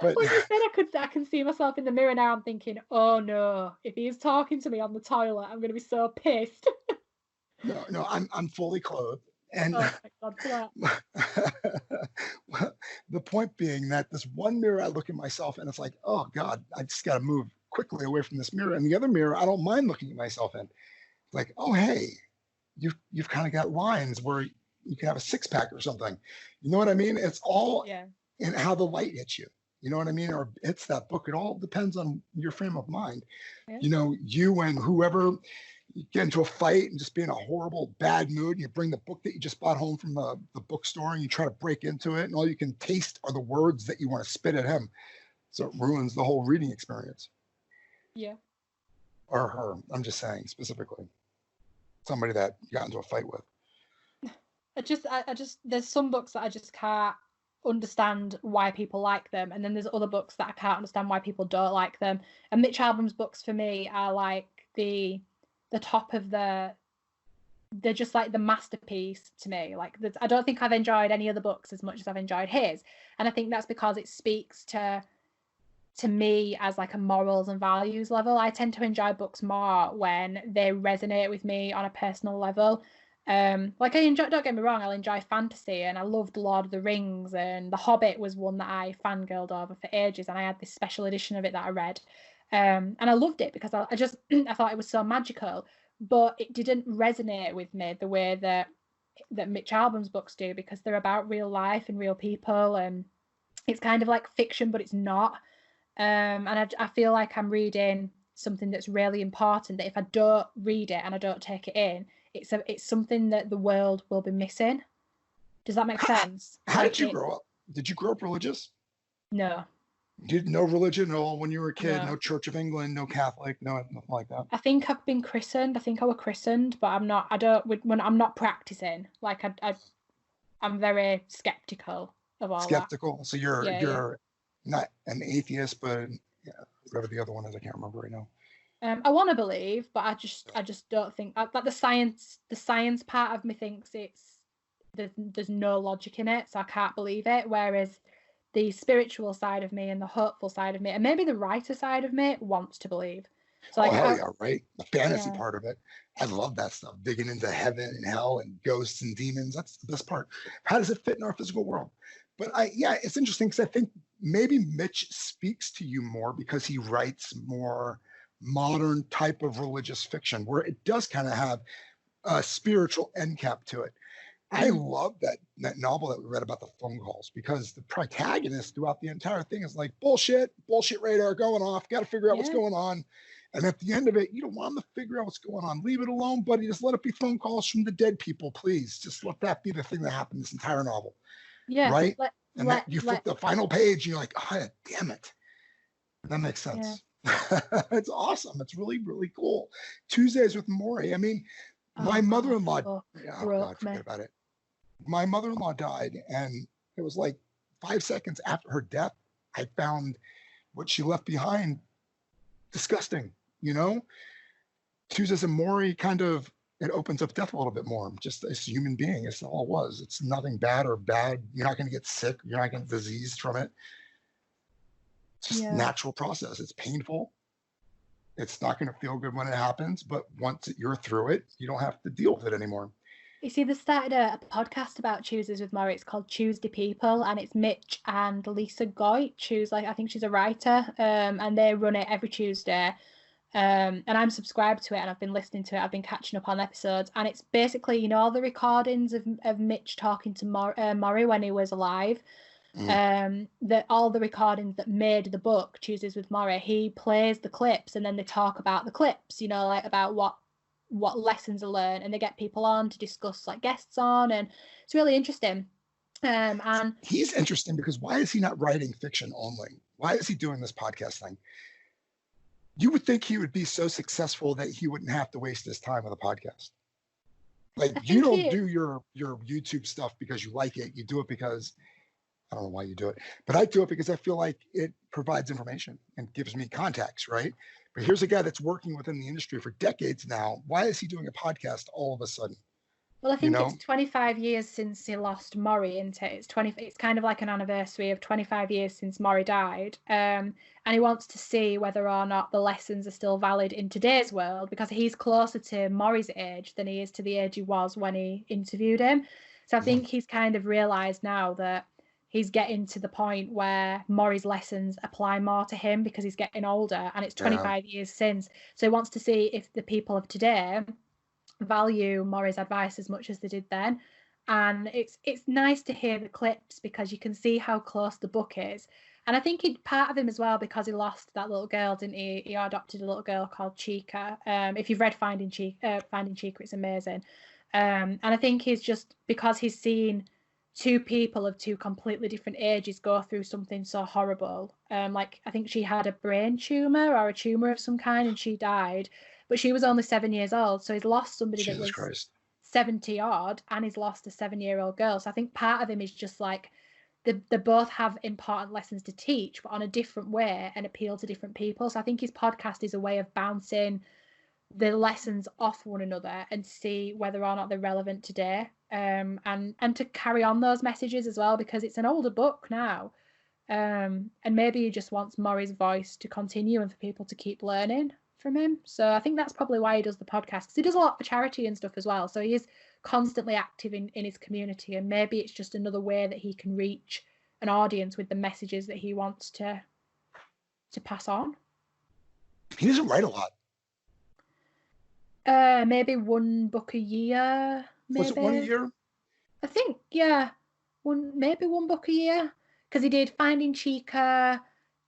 But when you said I can see myself in the mirror now, I'm thinking, oh no, if he's talking to me on the toilet, I'm going to be so pissed. No, I'm fully clothed. And the point being that this one mirror, I look at myself and it's like, oh God, I just got to move quickly away from this mirror. And the other mirror, I don't mind looking at myself in. It's like, oh, hey, you've kind of got lines where you can have a six-pack or something. You know what I mean? It's all in how the light hits you. You know what I mean? Or hits that book. It all depends on your frame of mind. Yeah. You and whoever, you get into a fight and just be in a horrible, bad mood. And you bring the book that you just bought home from the bookstore and you try to break into it. And all you can taste are the words that you want to spit at him. So it ruins the whole reading experience. Yeah. Or her. I'm just saying specifically. Somebody that you got into a fight with. I just there's some books that I just can't understand why people like them, and then there's other books that I can't understand why people don't like them. And Mitch Albom's books for me are like the top of they're just like the masterpiece to me. Like I don't think I've enjoyed any other books as much as I've enjoyed his, and I think that's because it speaks to me as like a morals and values level. I tend to enjoy books more when they resonate with me on a personal level. Like don't get me wrong, I'll enjoy fantasy, and I loved Lord of the Rings, and The Hobbit was one that I fangirled over for ages, and I had this special edition of it that I read, and I loved it because I just I thought it was so magical, but it didn't resonate with me the way that Mitch Albom's books do, because they're about real life and real people, and it's kind of like fiction, but it's not. And I feel like I'm reading something that's really important, that if I don't read it and I don't take it in, it's something that the world will be missing. Does that make sense? How Like did you grow up? Did you grow up religious? No, Did no religion at all when you were a kid? no. No Church of England, no Catholic, no nothing like that. I think I've been christened. I think I was christened, but I'm not. I don't. When I'm not practicing, like I'm very skeptical of all that. Skeptical. So Yeah, yeah. you're not an atheist, but yeah, whatever the other one is, I can't remember right now. I want to believe, but I just don't think like the science part of me thinks there's no logic in it, so I can't believe it. Whereas the spiritual side of me and the hopeful side of me, and maybe the writer side of me, wants to believe. So Oh like, hell yeah, right? The fantasy yeah, part of it. I love that stuff. Digging into heaven and hell and ghosts and demons. That's the best part. How does it fit in our physical world? But yeah, it's interesting because I think maybe Mitch speaks to you more because he writes more modern type of religious fiction where it does kind of have a spiritual end cap to it. I love that novel that we read about the phone calls because the protagonist throughout the entire thing is like bullshit radar going off. Got to figure out what's yeah, going on. And at the end of it, you don't want them to figure out what's going on. Leave it alone, buddy. Just let it be phone calls from the dead people, please. Just let that be the thing that happened this entire novel, yeah. right? And that you flip the final page, and you're like, oh, damn it. That makes sense. Yeah. It's awesome. It's really, really cool. Tuesdays with Maury. I mean, my mother-in-law. Oh God, forget about it. My mother-in-law died, and it was like 5 seconds after her death, I found what she left behind disgusting. Tuesdays and Maury kind of, it opens up death a little bit more. Just as a human being, it's all it was. It's nothing bad or bad. You're not going to get sick. You're not going to get diseased from it. It's just natural process. It's painful. It's not going to feel good when it happens, but once you're through it, you don't have to deal with it anymore. You see, they started a podcast about Tuesdays with Maury. It's called Tuesday People, and it's Mitch and Lisa Goich, who's I think she's a writer, and they run it every Tuesday. And I'm subscribed to it, and I've been listening to it. I've been catching up on episodes, and it's basically, all the recordings of Mitch talking to Maury when he was alive. That all the recordings that made the book Tuesdays with Maury, he plays the clips, and then they talk about the clips, like about what lessons are learned, and they get people on to discuss guests on, and it's really interesting. And he's interesting because why is he not writing fiction only? Why is he doing this podcast thing? You would think he would be so successful that he wouldn't have to waste his time with a podcast. You don't do your YouTube stuff because you like it. You do it because I don't know why you do it, but I do it because I feel like it provides information and gives me contacts, right? But here's a guy that's working within the industry for decades now. Why is he doing a podcast all of a sudden? Well, I think it's 25 years since he lost Maury, isn't it? It's kind of like an anniversary of 25 years since Maury died. And he wants to see whether or not the lessons are still valid in today's world, because he's closer to Maury's age than he is to the age he was when he interviewed him. So I think he's kind of realised now that he's getting to the point where Maury's lessons apply more to him because he's getting older, and it's 25 years since. So he wants to see if the people of today value Maury's advice as much as they did then. And it's nice to hear the clips because you can see how close the book is. And I think part of him as well, because he lost that little girl, didn't he? He adopted a little girl called Chica. If you've read Finding Chica, it's amazing. And I think he's just, because he's seen two people of two completely different ages go through something so horrible. I think she had a brain tumor or a tumor of some kind, and she died. But she was only 7 years old, so he's lost somebody that was 70 odd, and he's lost a 7-year-old girl. So I think part of him is just they both have important lessons to teach, but on a different way and appeal to different people. So I think his podcast is a way of bouncing the lessons off one another and see whether or not they're relevant today, and to carry on those messages as well, because it's an older book now, and maybe he just wants Maury's voice to continue and for people to keep learning from him. So I think that's probably why he does the podcast, because he does a lot for charity and stuff as well, so he is constantly active in his community, and maybe it's just another way that he can reach an audience with the messages that he wants to pass on. He doesn't write a lot. Maybe one book a year. Was it 1 year? I think, yeah, maybe one book a year, because he did Finding Chica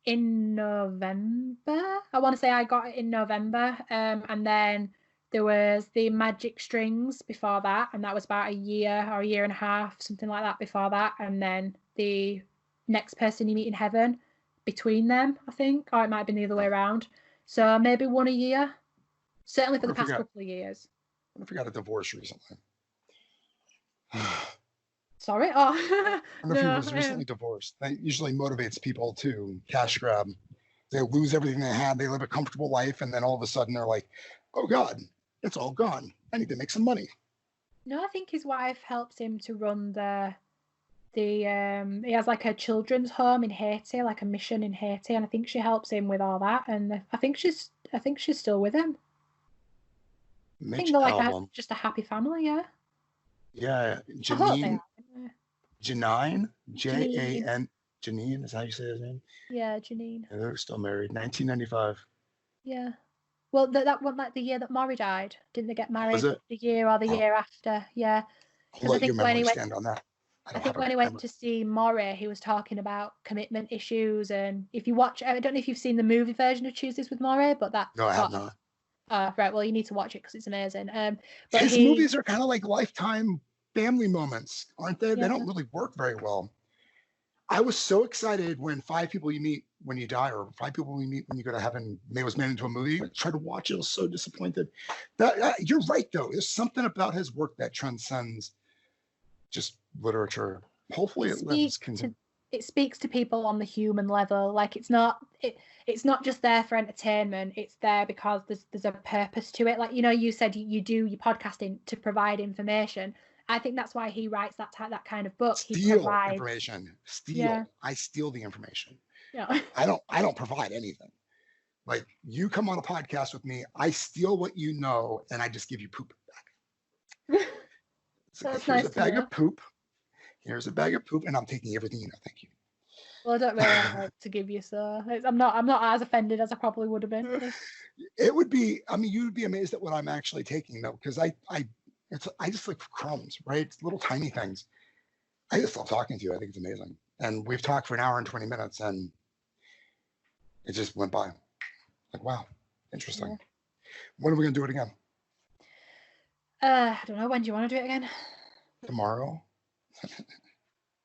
in November. I want to say I got it in November, and then There was the Magic Strings before that, and that was about a year or a year and a half, something like that before that. And then the Next Person You Meet in Heaven between them, I think, or it might have been the other way around. So maybe one a year, certainly for the past couple of years. I forgot a divorce recently. Sorry? Oh, I don't know if he was recently divorced. That usually motivates people to cash grab. They lose everything they had. They live a comfortable life, and then all of a sudden they're like, "Oh God, it's all gone. I need to make some money." No, I think his wife helps him to run he has like a children's home in Haiti, like a mission in Haiti, and I think she helps him with all that. And I think she's still with him. I think they're like just a happy family, yeah. Yeah, Janine. Janine, Jan, Janine is how you say his name. Yeah, Janine. And they're still married. 1995. Yeah. Well, that one, like the year that Maury died, didn't they get married the year or the year after? Yeah. I'll let your memory stand on that. I think when he went to see Maury, he was talking about commitment issues. And if you watch, I don't know if you've seen the movie version of Tuesdays with Maury, but that. No, I have not. Right. Well, you need to watch it because it's amazing. But his movies are kind of like lifetime family moments, aren't they? Yeah. They don't really work very well. I was so excited when 5 People You Meet When You Die, or 5 People You Meet When You Go to Heaven, was made into a movie. I tried to watch it. I was so disappointed. You're right, though. There's something about his work that transcends just literature. Hopefully it speaks to people on the human level. Like it's not just there for entertainment. It's there because there's a purpose to it. Like, you said you do your podcasting to provide information. I think that's why he writes that kind of book. Steal information. Yeah. I steal the information. Yeah. I don't provide anything. Like, you come on a podcast with me, I steal what you know, and I just give you poop back. So here's a bag of poop. Here's a bag of poop, and I'm taking everything you know. Thank you. Well, I don't really like to give you, so I'm not as offended as I probably would have been. It would be. I mean, you'd be amazed at what I'm actually taking, though, because I just like crumbs, right? It's little tiny things. I just love talking to you. I think it's amazing. And we've talked for an hour and 20 minutes, and it just went by. Like, wow, interesting. Yeah. When are we going to do it again? I don't know. When do you want to do it again? Tomorrow.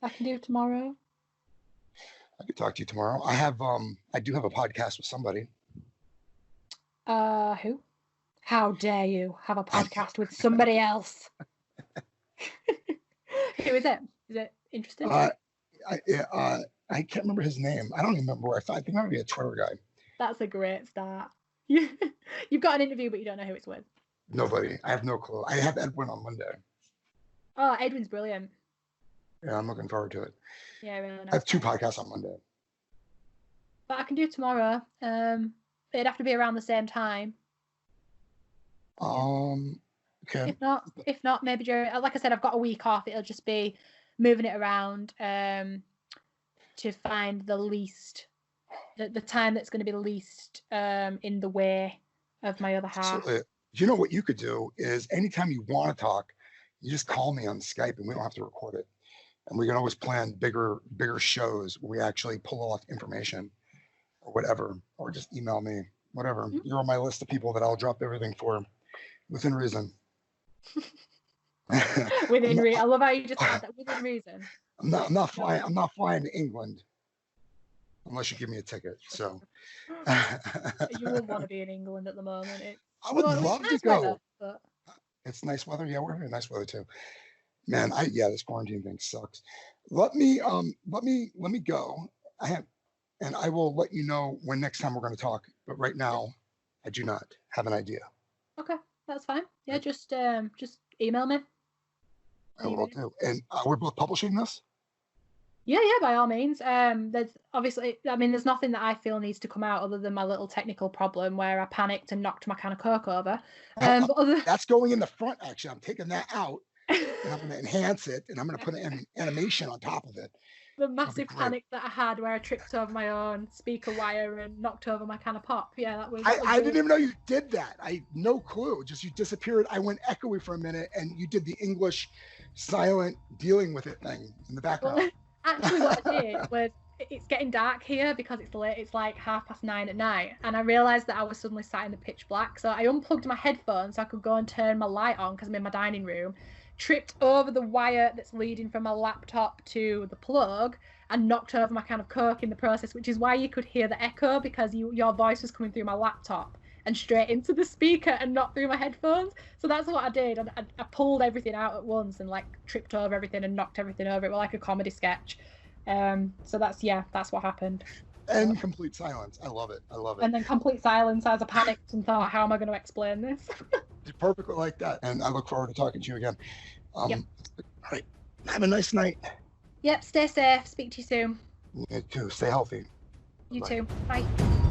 I can do tomorrow. I could talk to you tomorrow. I do have a podcast with somebody. Who? How dare you have a podcast with somebody else? Who is it? Is it interesting? I can't remember his name. I don't even remember where I think I might be a Twitter guy. That's a great start. You've got an interview, but you don't know who it's with. Nobody. I have no clue. I have Edwin on Monday. Oh, Edwin's brilliant. Yeah, I'm looking forward to it. Yeah, really nice. I have 2 podcasts on Monday. But I can do tomorrow. It'd have to be around the same time. Okay. If not, maybe during. Like I said, I've got a week off. It'll just be moving it around to find the time that's going to be least in the way of my other half. Absolutely. You know what you could do is anytime you want to talk, you just call me on Skype and we don't have to record it. And we can always plan bigger shows where we actually pull off information or whatever, or just email me, whatever. Mm-hmm. You're on my list of people that I'll drop everything for within reason. Within reason. I love how you just said that. Within reason. I'm not flying to England unless you give me a ticket. So you would want to be in England at the moment. I would love to go. Weather, but... It's nice weather. Yeah, we're having nice weather too. Man, this quarantine thing sucks. Let me go. And I will let you know when next time we're going to talk. But right now, I do not have an idea. Okay, that's fine. Yeah, just email me. I will do. And we're both publishing this? Yeah, by all means. There's obviously, there's nothing that I feel needs to come out other than my little technical problem where I panicked and knocked my can of Coke over. That's going in the front, actually. I'm taking that out and I'm going to enhance it and I'm going to put an animation on top of it. The massive panic that I had where I tripped over my own speaker wire and knocked over my can of pop. Yeah, that was. I didn't even know you did that. I had no clue. Just you disappeared. I went echoey for a minute and you did the English silent dealing with it thing in the background. Well, actually, what I did was it's getting dark here because it's late. It's like 9:30 at night, and I realised that I was suddenly sat in the pitch black. So I unplugged my headphones so I could go and turn my light on because I'm in my dining room. Tripped over the wire that's leading from my laptop to the plug, and knocked over my can of Coke in the process, which is why you could hear the echo, because your voice was coming through my laptop and straight into the speaker and not through my headphones. So that's what I did. And I pulled everything out at once and like tripped over everything and knocked everything over. It was like a comedy sketch. So that's what happened. And complete silence. I love it. And then complete silence as I panicked and thought, how am I going to explain this? Perfectly like that. And I look forward to talking to you again. Yep. All right. Have a nice night. Yep. Stay safe. Speak to you soon. You too. Stay healthy. You Bye. too. Bye.